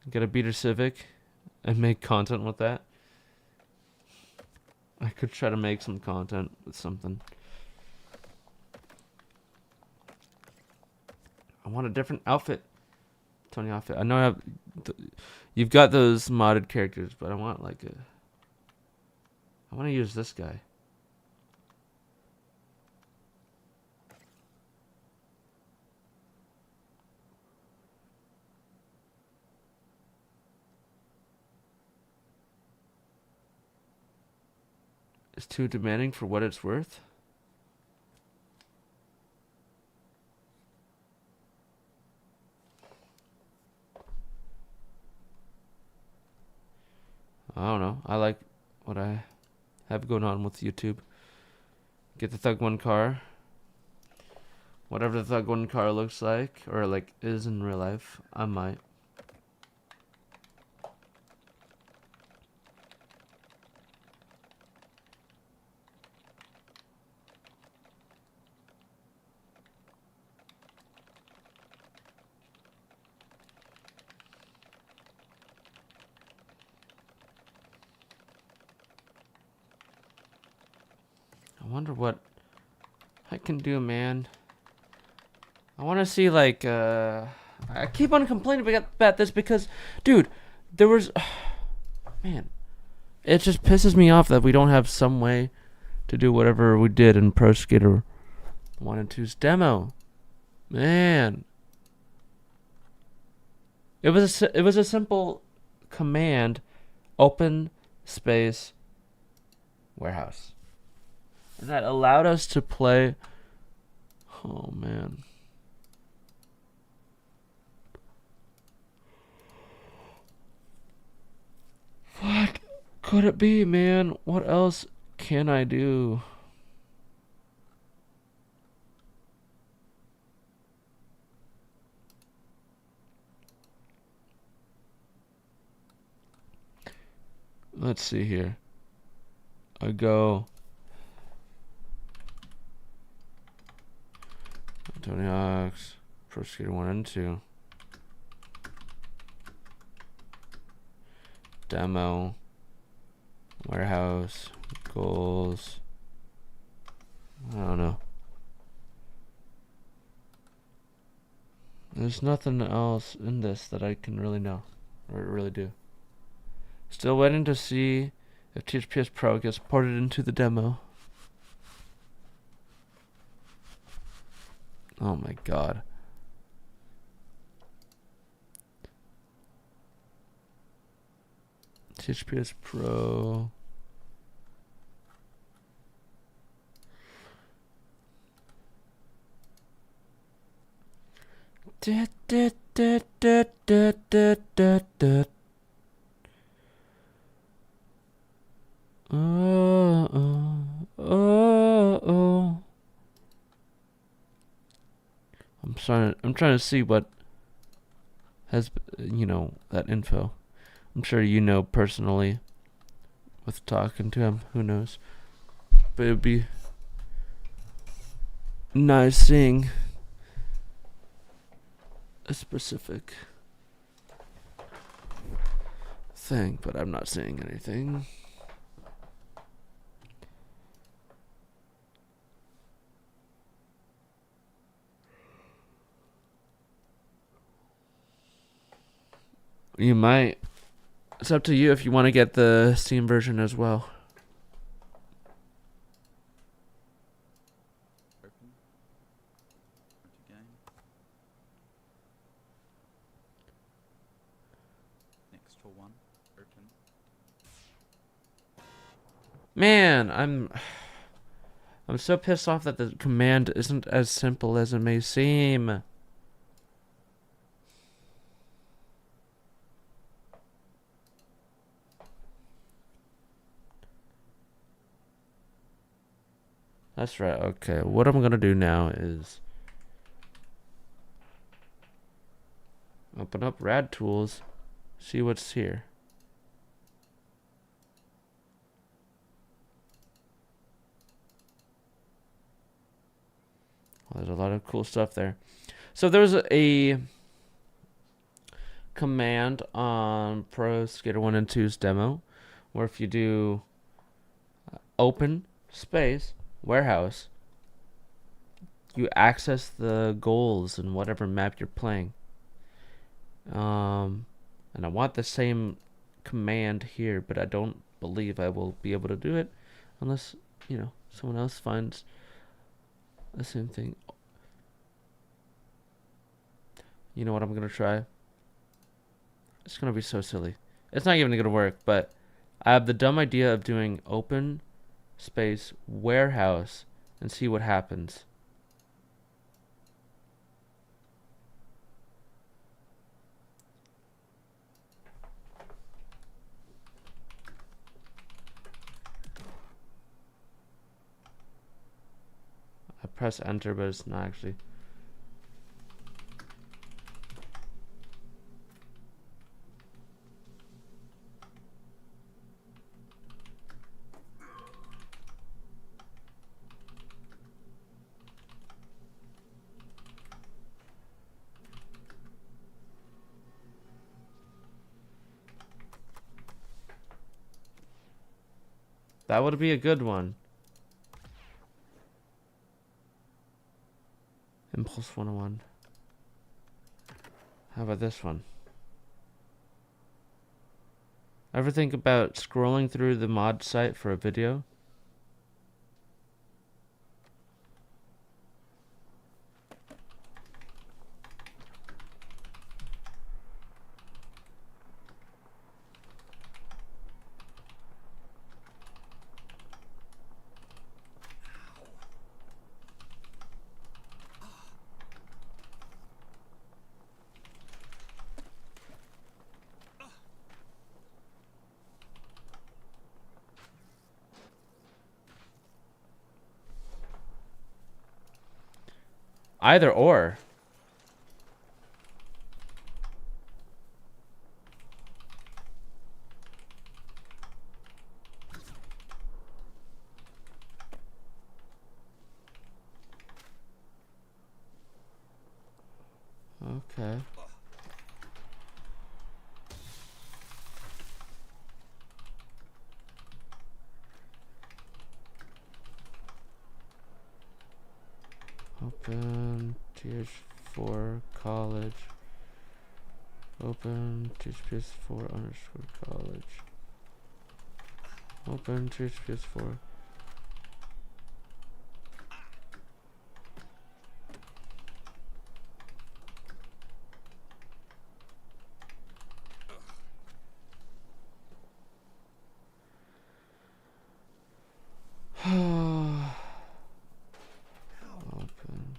Get a beater Civic and make content with that. I could try to make some content with something. I want a different outfit. Tony outfit. I know you've got those modded characters, but I want I want to use this guy. It's too demanding for what it's worth. I don't know. I like what I have going on with YouTube. Get the Thug 1 car. Whatever the Thug 1 car looks like, or is in real life, I might. I wonder what I can do, man. I want to see I keep on complaining about this because, dude, there was, man, it just pisses me off that we don't have some way to do whatever we did in Pro Skater 1 and 2's demo. Man, it was a simple command, open space warehouse. And that allowed us to play. Oh, man. What could it be, man? What else can I do? Let's see here. I go Tony Hawk's, Pro Skater 1 and 2. Demo. Warehouse. Goals. I don't know. There's nothing else in this that I can really know. Or really do. Still waiting to see if THPS Pro gets ported into the demo. Oh my god. THPS Pro. I'm trying to see what has, that info. I'm sure you know personally with talking to him. Who knows? But it'd be nice seeing a specific thing, but I'm not seeing anything. You might. It's up to you if you want to get the Steam version as well. Open. Game. Next for one. Open. Man, I'm so pissed off that the command isn't as simple as it may seem. That's right. Okay, what I'm gonna do now is open up Rad Tools, see what's here. Well, there's a lot of cool stuff there. So there's a command on Pro Skater 1 and 2's demo where if you do open space warehouse, you access the goals in whatever map you're playing. And I want the same command here, but I don't believe I will be able to do it unless, someone else finds the same thing. You know what I'm gonna try? It's gonna be so silly. It's not even gonna work, but I have the dumb idea of doing open space warehouse and see what happens. I press enter, but it's not actually. That would be a good one. Impulse 101. How about this one? Ever think about scrolling through the mod site for a video? Either or. Okay. Open TH4 college. Open THPS4 underscore college. Open THPS4. Open.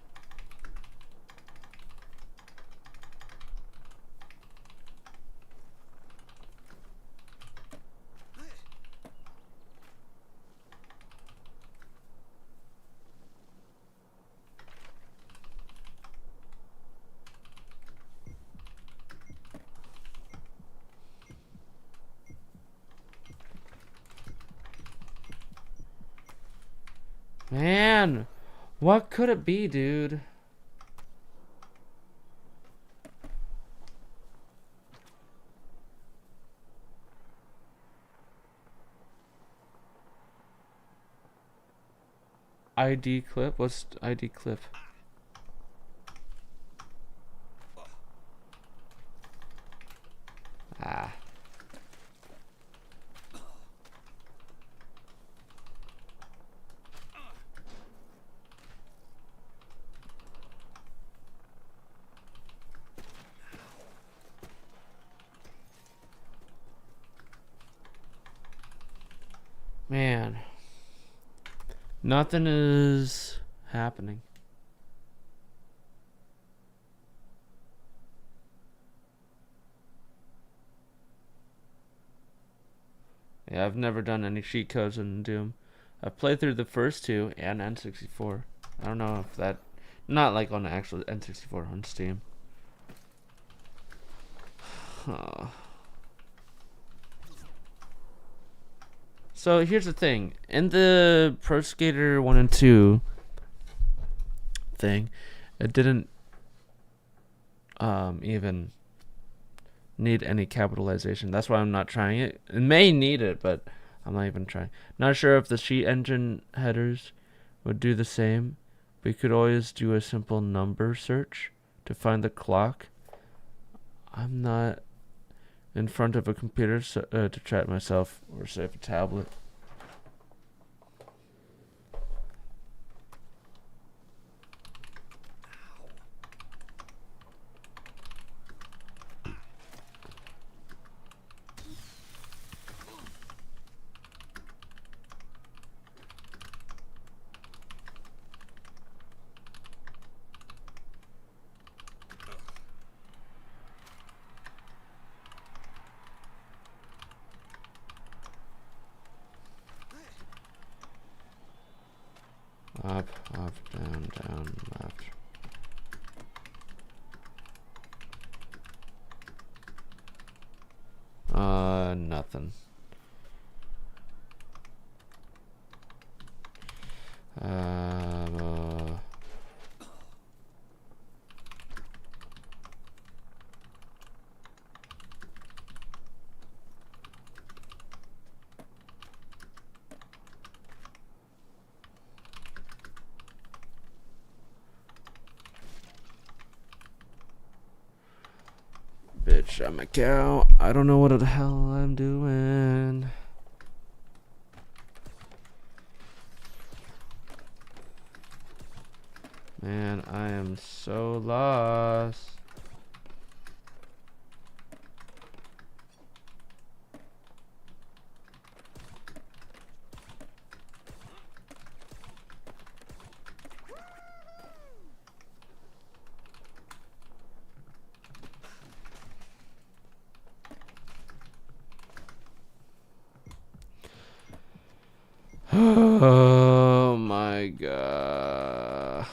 Man, what could it be, dude? ID clip? What's ID clip? Ah. Man. Nothing is happening. Yeah, I've never done any cheat codes in Doom. I've played through the first two and N64. I don't know if that... Not like on the actual N64 on Steam. So here's the thing. In the Pro Skater 1 and 2 thing, it didn't even need any capitalization. That's why I'm not trying it. It may need it, but I'm not even trying. Not sure if the cheat engine headers would do the same. We could always do a simple number search to find the clock. I'm not in front of a computer to try it myself, or save a tablet. Up, up, down, down, left. Nothing. Bitch, I'm a cow. I don't know what the hell I'm doing. Man, I am so lost. Oh my god.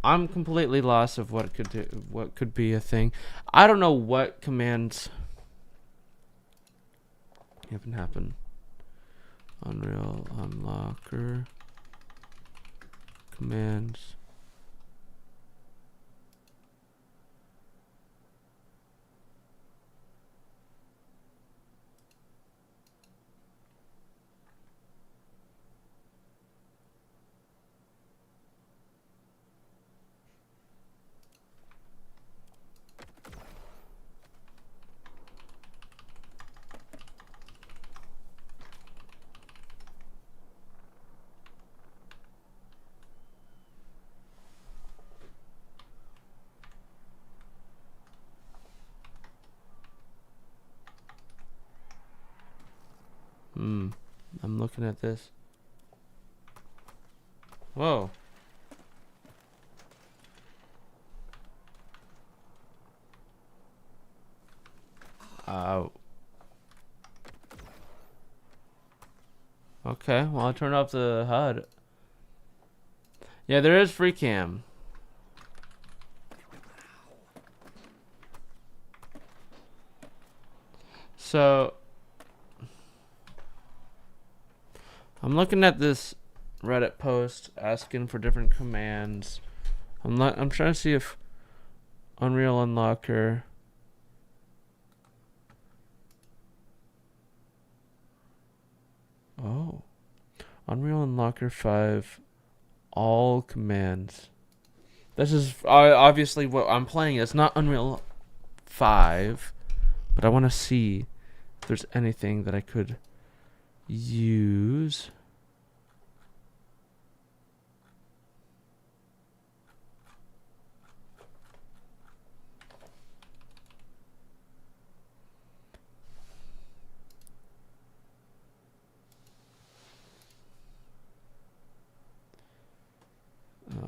I'm completely lost of what could be a thing. I don't know what commands even happen. Unreal Unlocker commands. I'm looking at this. Whoa. Okay, well, I'll turn off the HUD. Yeah, there is free cam. So I'm looking at this Reddit post asking for different commands. I'm trying to see if Unreal Unlocker. Oh. Unreal Unlocker 5 all commands. This is obviously what I'm playing. It's not Unreal 5, but I want to see if there's anything that I could use.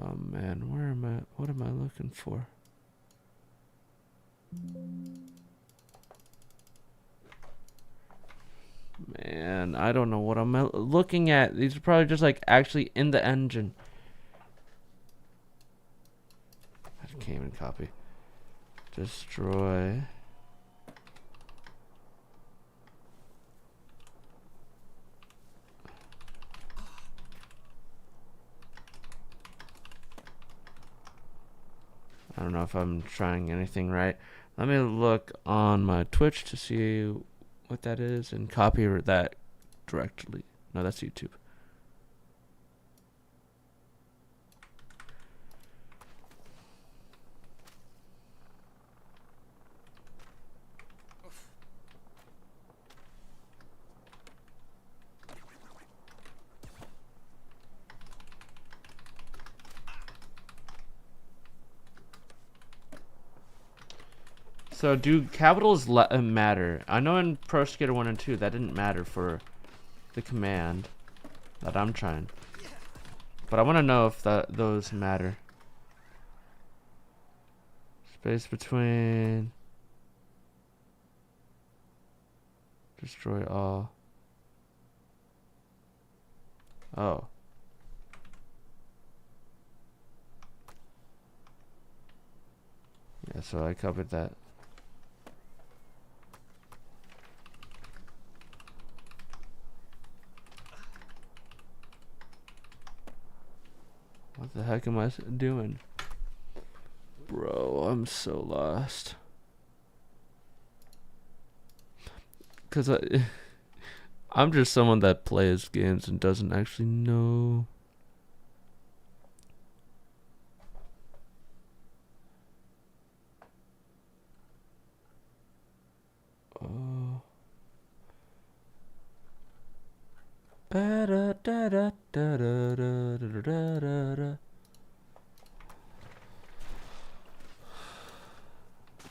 Oh man, where am I? What am I looking for? Man, I don't know what I'm looking at. These are probably just like actually in the engine. I can't even copy. Destroy. I don't know if I'm trying anything right. Let me look on my Twitch to see what that is and copy that directly. No, that's YouTube. So do capitals matter? I know in Pro Skater 1 and 2 that didn't matter for the command that I'm trying. But I want to know if those matter. Space between. Destroy all. Oh. Yeah, so I covered that. What the heck am I doing? Bro, I'm so lost. Because I'm just someone that plays games and doesn't actually know. Oh.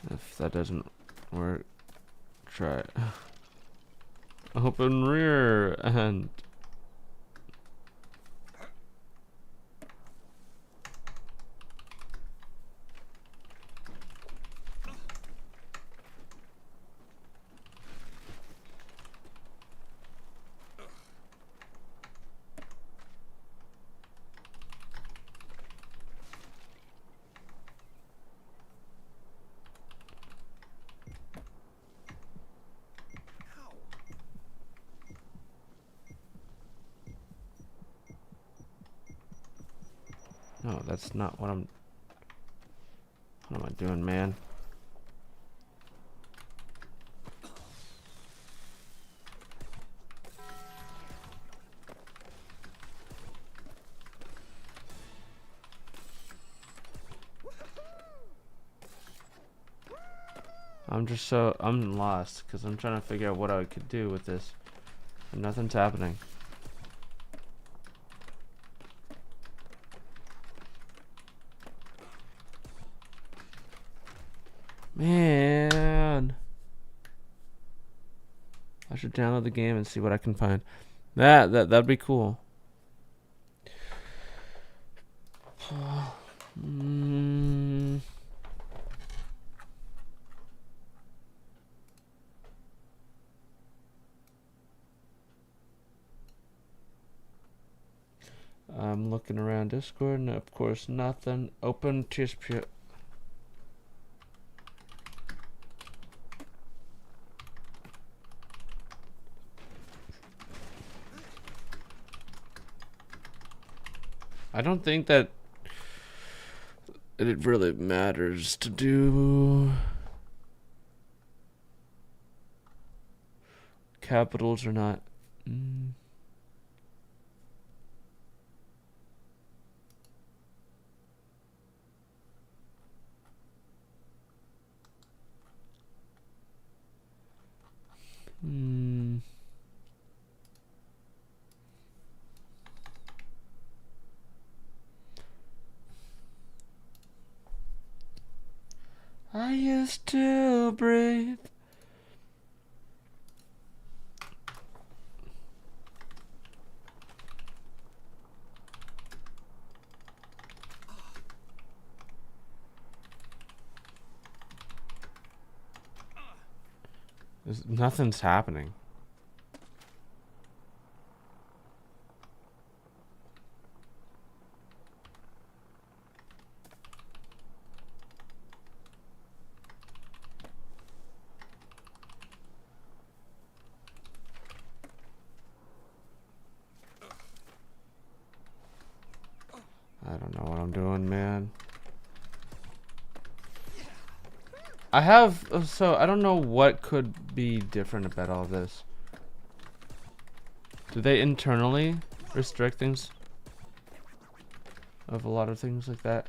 If that doesn't work, try it. Open rear end. No, that's not what I'm... What am I doing, man? I'm lost because I'm trying to figure out what I could do with this. And nothing's happening. Man. I should download the game and see what I can find. That'd be cool. Mm. I'm looking around Discord and of course nothing. Open THPS. I don't think that it really matters to do capitals or not. I used to breathe. Nothing's happening. I don't know what I'm doing, man. I don't know what could be different about all this. Do they internally restrict things? Of a lot of things like that?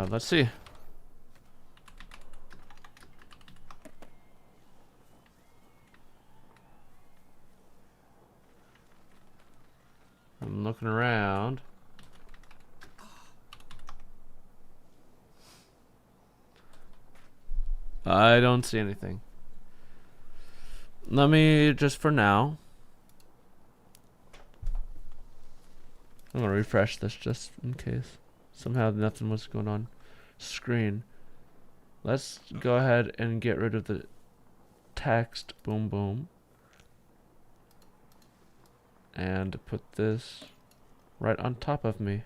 Let's see. I'm looking around. I don't see anything. Let me just for now. I'm gonna refresh this just in case. Somehow nothing was going on screen. Let's go ahead and get rid of the text. Boom, boom. And put this right on top of me.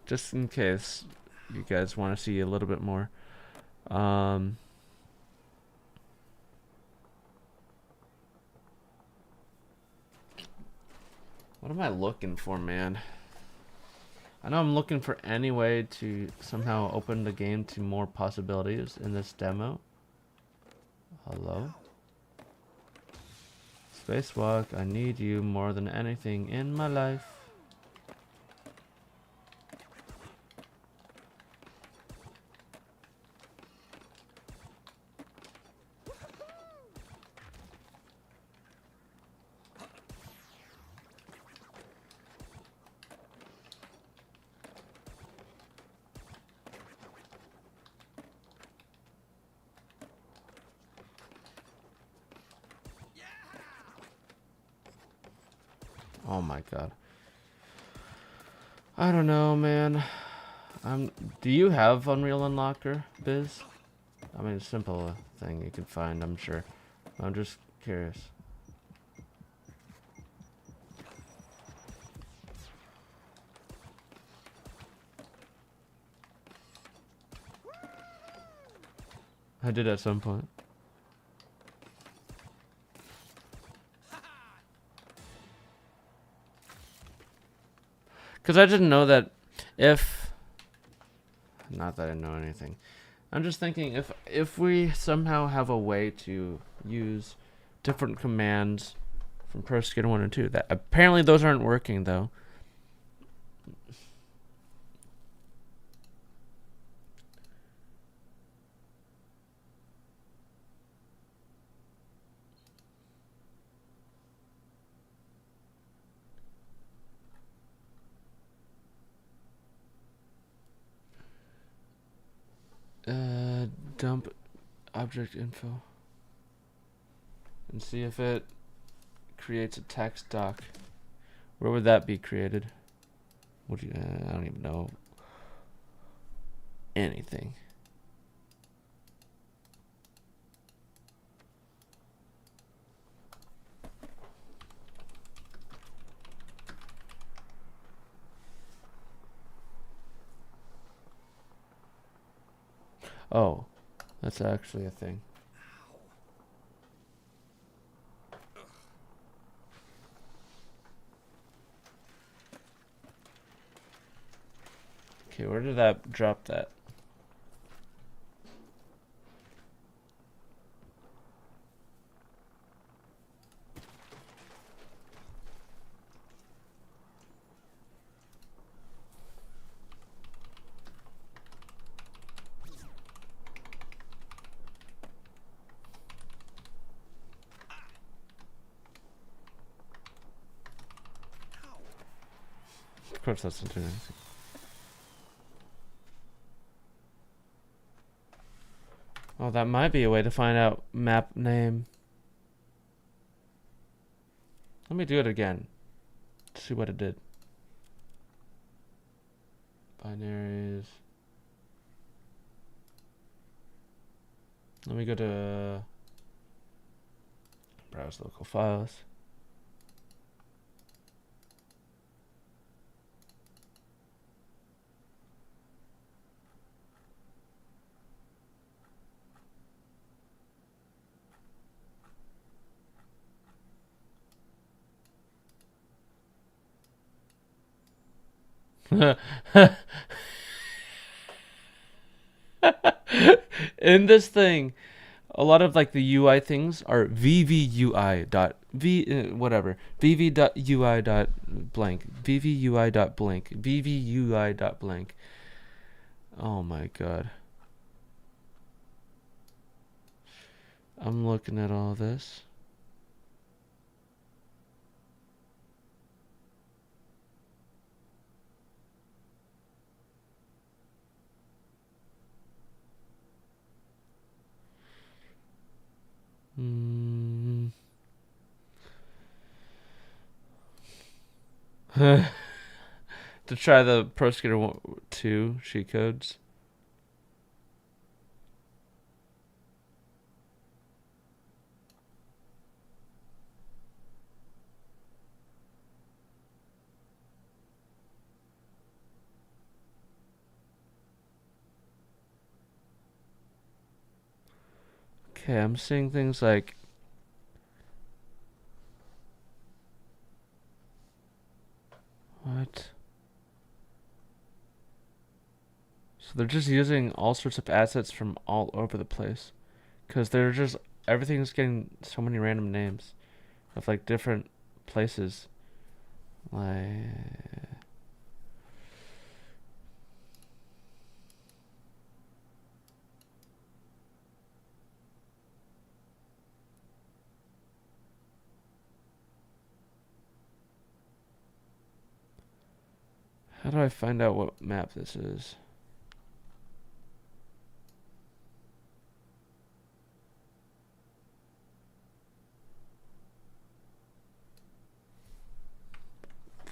Just in case you guys want to see a little bit more. What am I looking for, man? I know I'm looking for any way to somehow open the game to more possibilities in this demo. Hello? Spacewalk, I need you more than anything in my life. Oh my god. I don't know, man. Do you have Unreal Unlocker, Biz? I mean, it's a simple thing you can find, I'm sure. I'm just curious. I did at some point. Because I didn't know that if... Not that I know anything. I'm just thinking if we somehow have a way to use different commands from Pro Skater 1 and 2. That apparently those aren't working though. Dump object info and see if it creates a text doc. Where would that be created? Would you? I don't even know anything. Oh, that's actually a thing. Okay, where did that drop that? Of course, that's not doing anything. Oh, that might be a way to find out map name. Let me do it again. See what it did. Binaries. Let me go to browse local files. In this thing, a lot of like the UI things are vvui dot whatever vv dot ui dot blank vvui dot blank vvui dot blank. Oh my god. I'm looking at all this. To try the Pro Skater 2 cheat codes. Okay, I'm seeing things like what? So they're just using all sorts of assets from all over the place. Because they're just, everything's getting so many random names of like different places. Like, how do I find out what map this is?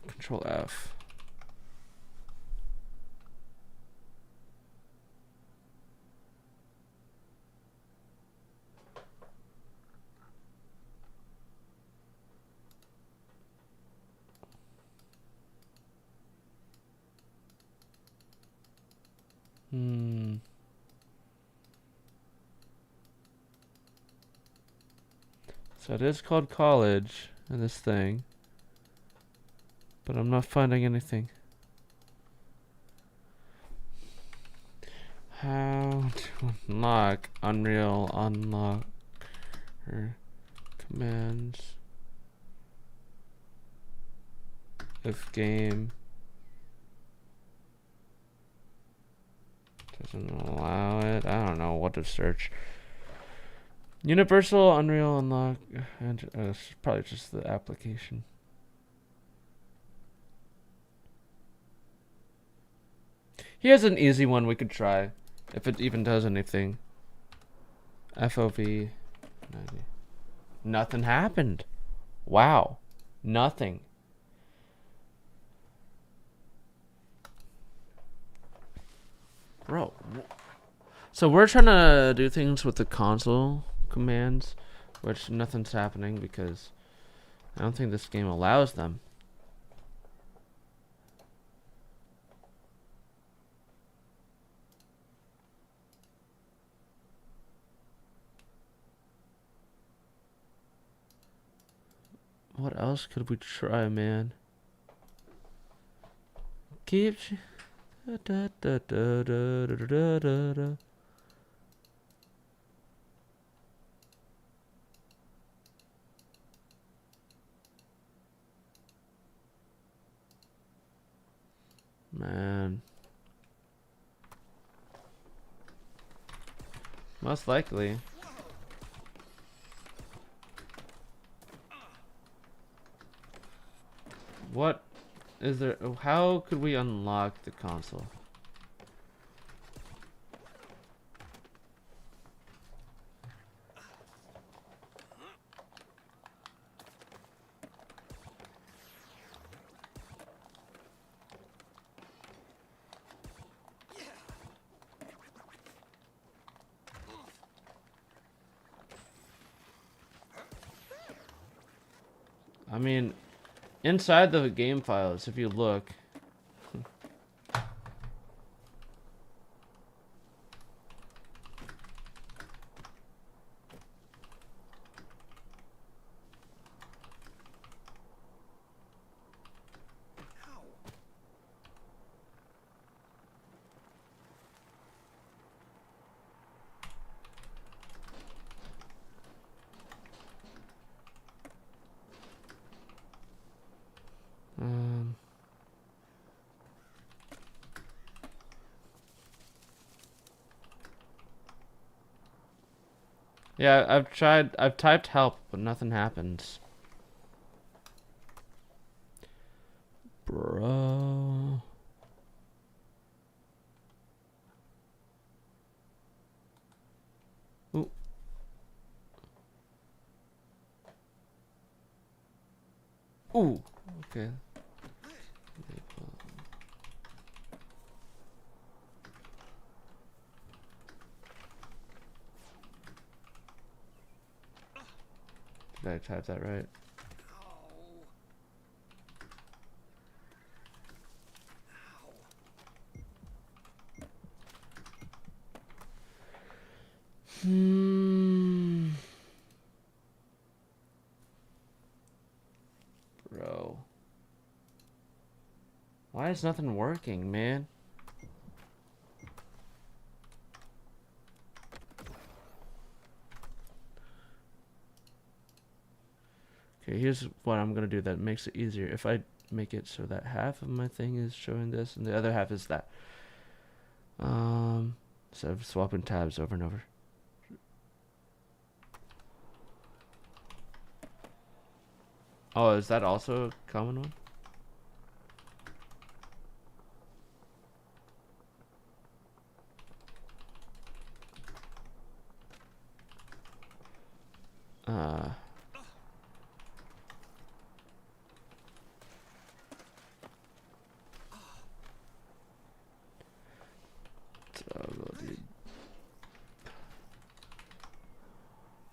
Control F. So it is called college in this thing, but I'm not finding anything. How to unlock Unreal Unlocker commands if game doesn't allow it. I don't know what to search. Universal Unreal Unlock, and it's probably just the application. Here's an easy one we could try, if it even does anything. FOV 90. Nothing happened. Wow. Nothing. Bro. So we're trying to do things with the console commands, which nothing's happening because I don't think this game allows them. What else could we try, man? Keep. Da, da, da, da, da, da, da, da. Man. Most likely. What is there? How could we unlock the console? I mean, inside the game files, if you look. Yeah, I've typed help, but nothing happens. Bro. Ooh. Ooh. Okay. Did I type that right? Bro. Why is nothing working, man? Okay, here's what I'm gonna do that makes it easier. If I make it so that half of my thing is showing this and the other half is that. Instead of swapping tabs over and over. Oh, is that also a common one?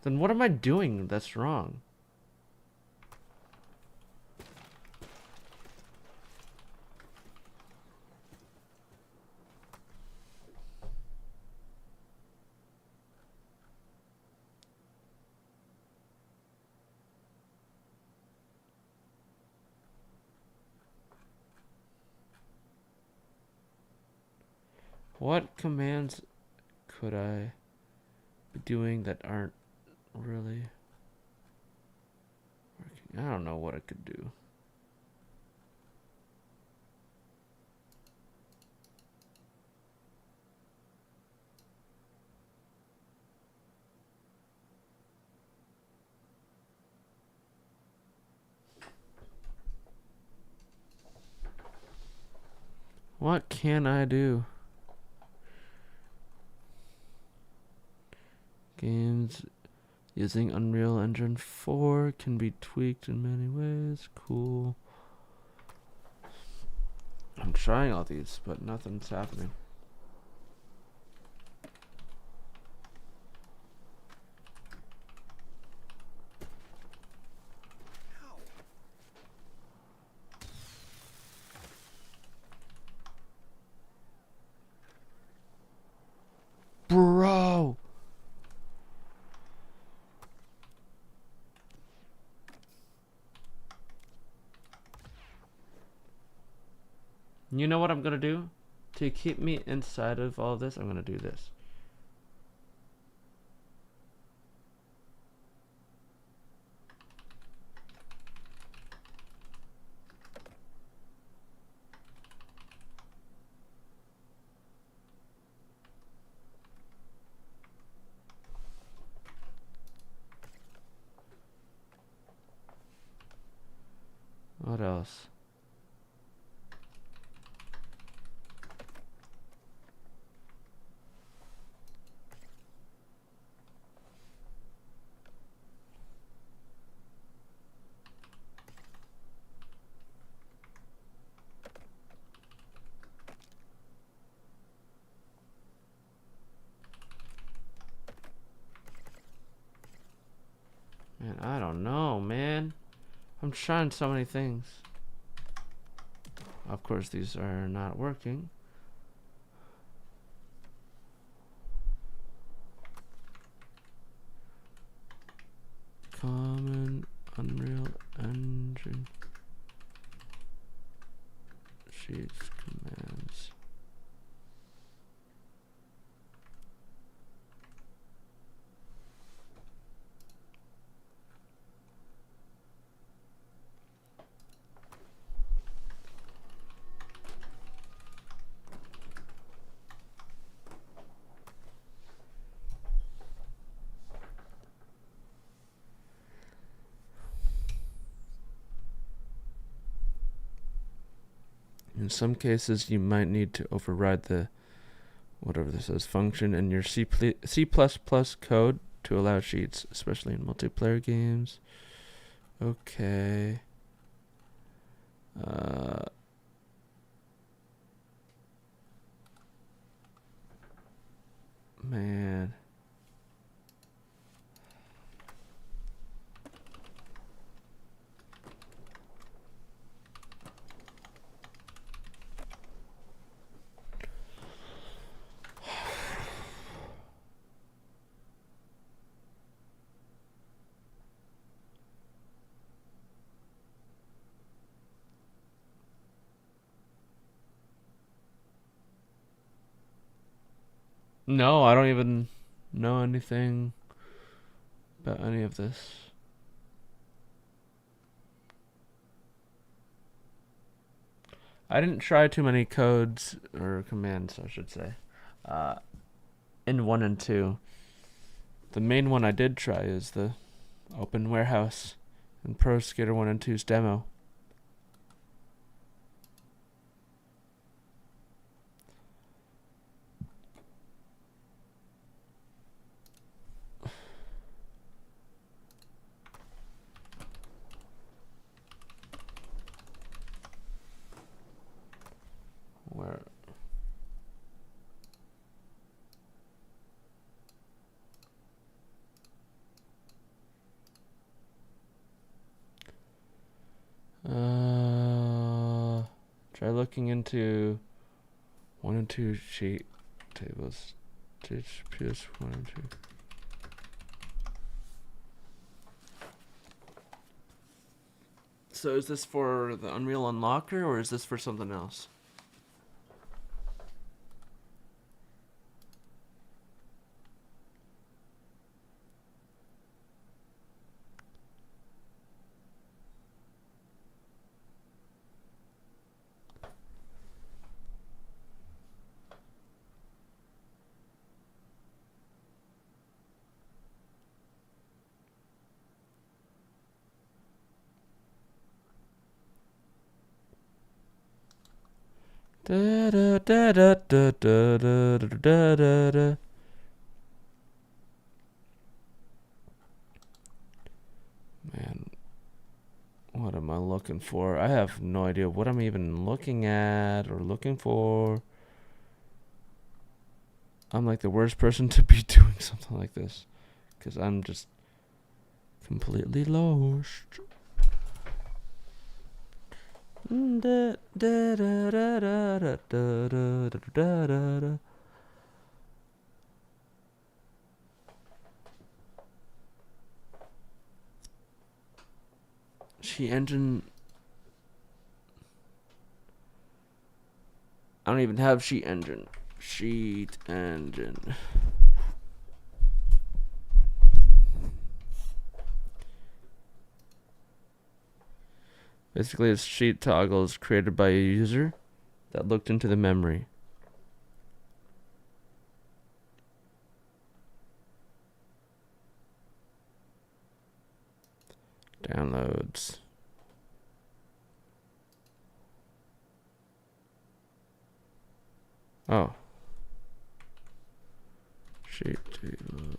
Then what am I doing that's wrong? What commands could I be doing that aren't really working? I don't know what I could do. What can I do? Games using Unreal Engine 4 can be tweaked in many ways. Cool. I'm trying all these, but nothing's happening. Bro! You know what I'm gonna do? To keep me inside of all this, I'm gonna do this. What else? Man, I don't know, man. I'm trying so many things. Of course, these are not working. Common Unreal Engine sheets commands. In some cases, you might need to override the whatever this is function in your C++ code to allow cheats, especially in multiplayer games. Okay. Man. No, I don't even know anything about any of this. I didn't try too many codes or commands, I should say, in 1 and 2. The main one I did try is the Open Warehouse and Pro Skater 1 and 2's demo. Where Try looking into 1 and 2 sheet tables. THPS 1 and 2. So is this for the Unreal Unlocker or is this for something else? Da da da da da da da da da da. Man, what am I looking for? I have no idea what I'm even looking at or looking for. I'm like the worst person to be doing something like this, because I'm just completely lost. Da, da, da, da, da, da, da, da, da, da, da. Sheet engine. I don't even have sheet engine. Sheet engine. Basically, a sheet toggle is created by a user that looked into the memory. Downloads. Oh. Sheet tables.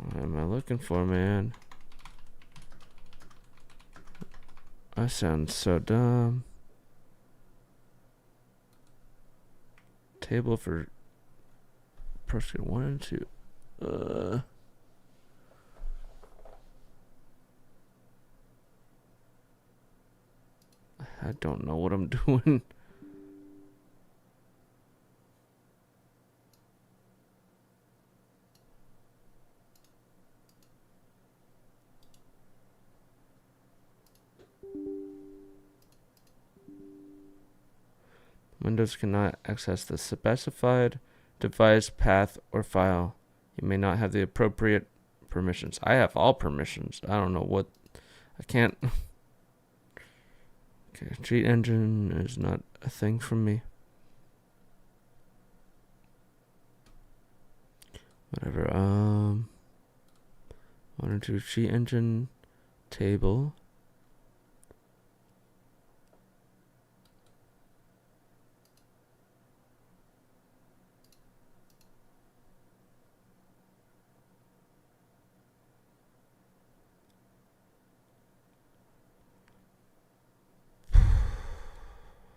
What am I looking for, man? I sound so dumb. Table for person 1 and 2. I don't know what I'm doing. Windows cannot access the specified device, path, or file. You may not have the appropriate permissions. I have all permissions. I don't know what. I can't. Okay, cheat engine is not a thing for me. Whatever. 1 or 2 cheat engine table.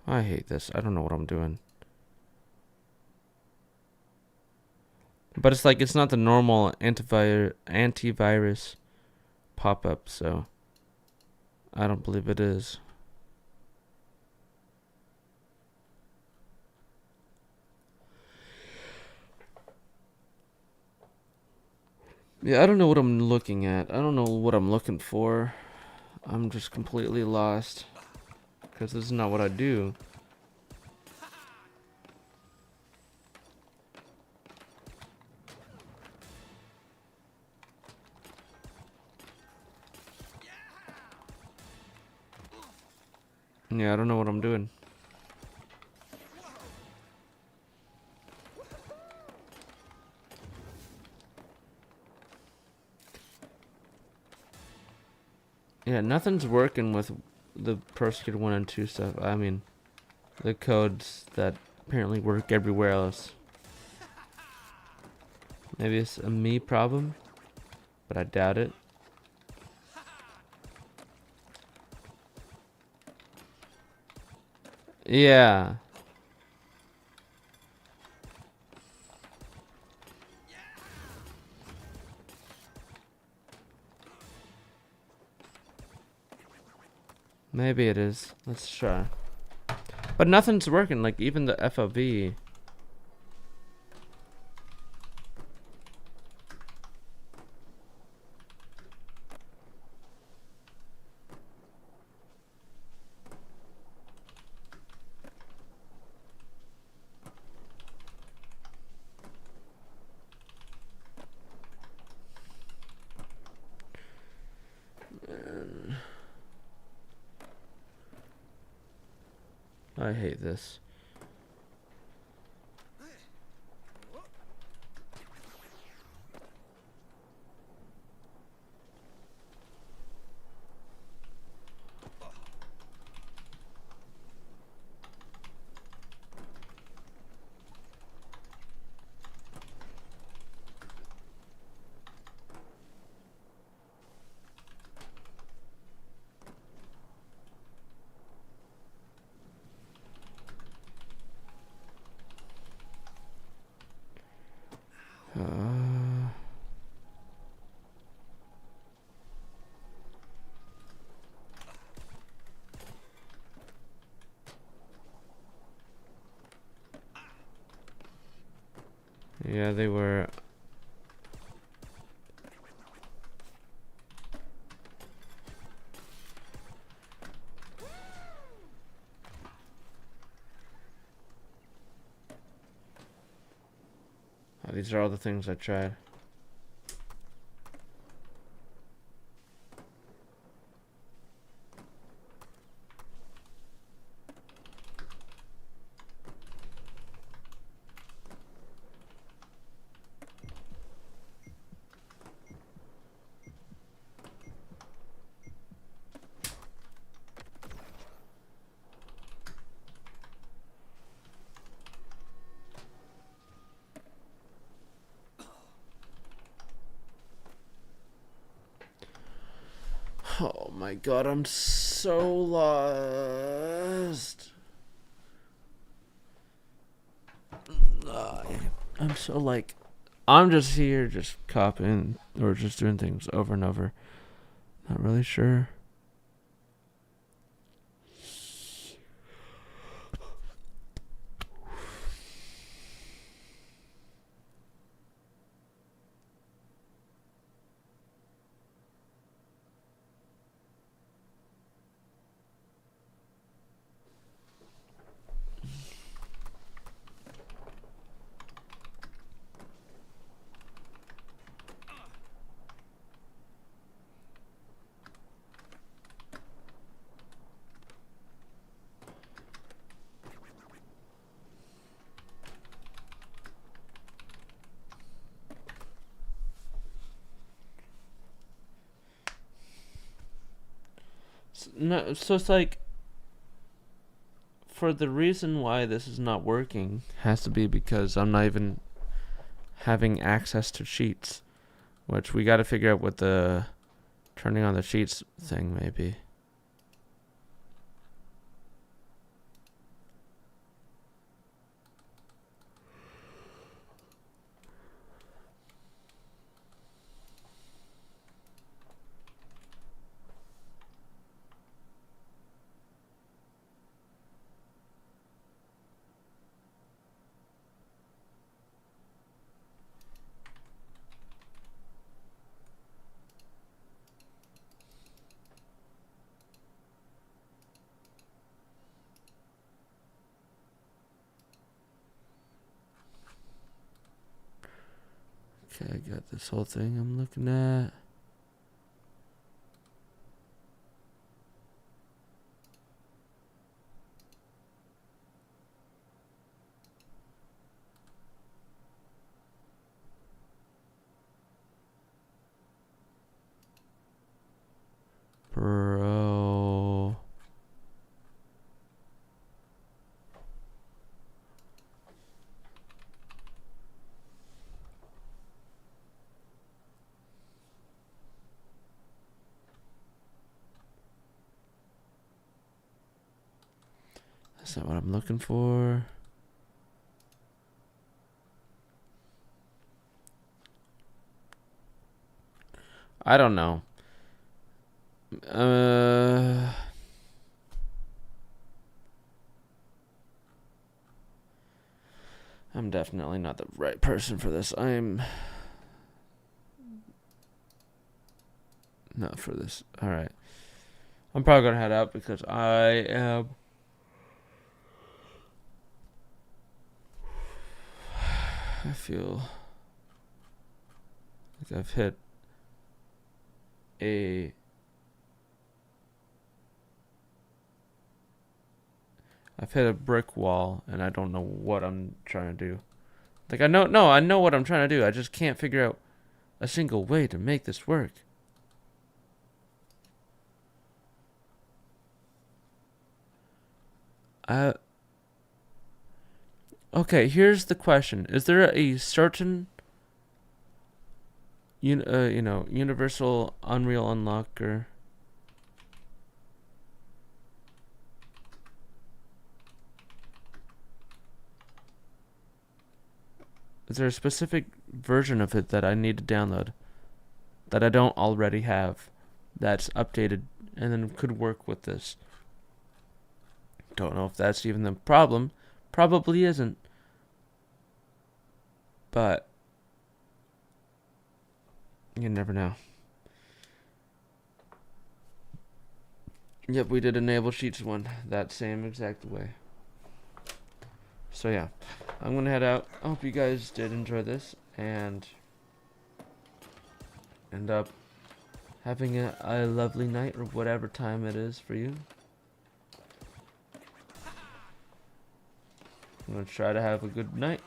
I hate this. I don't know what I'm doing. But it's like, it's not the normal antivirus pop-up, so I don't believe it is. Yeah, I don't know what I'm looking at. I don't know what I'm looking for. I'm just completely lost. Because this is not what I do. Yeah, I don't know what I'm doing. Yeah, nothing's working with the Persecuted 1 and 2 stuff. I mean, the codes that apparently work everywhere else. Maybe it's a me problem, but I doubt it. Yeah. Maybe it is. Let's try. But nothing's working, like even the FOV. I hate this. Yeah, they were. Oh, these are all the things I tried. Oh my god, I'm so lost. I'm so like, I'm just here just copying or just doing things over and over. Not really sure. No, so it's like, for the reason why this is not working has to be because I'm not even having access to cheats, which we got to figure out what the turning on the cheats thing may be. Okay, I got this whole thing I'm looking at. Bro. Is that what I'm looking for? I don't know. I'm definitely not the right person for this. I'm not for this. Alright. I'm probably gonna head out because I feel like I've hit a brick wall and I don't know what I'm trying to do. Like I know what I'm trying to do. I just can't figure out a single way to make this work. Okay, here's the question. Is there a certain universal Unreal unlocker? Is there a specific version of it that I need to download that I don't already have that's updated and then could work with this? Don't know if that's even the problem. Probably isn't. But you never know. Yep, we did enable sheets one that same exact way. So yeah, I'm gonna head out. I hope you guys did enjoy this and end up having a lovely night or whatever time it is for you. I'm gonna try to have a good night.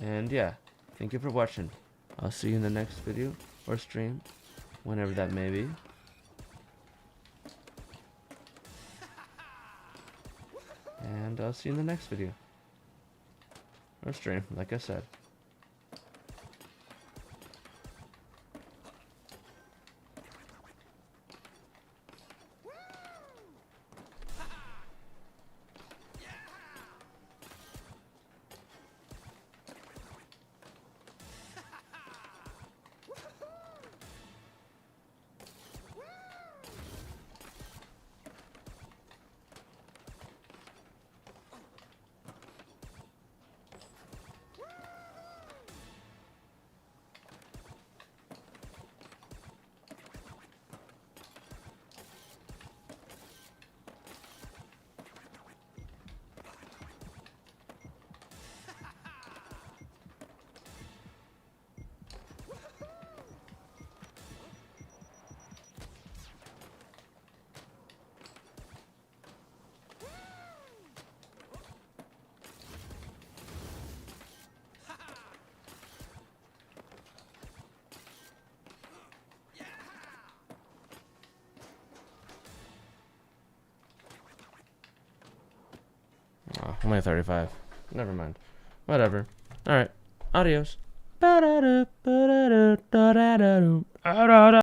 And yeah, thank you for watching. I'll see you in the next video or stream, whenever that may be. And I'll see you in the next video or stream, like I said. Oh, only 35. Never mind. Whatever. Alright. Adios.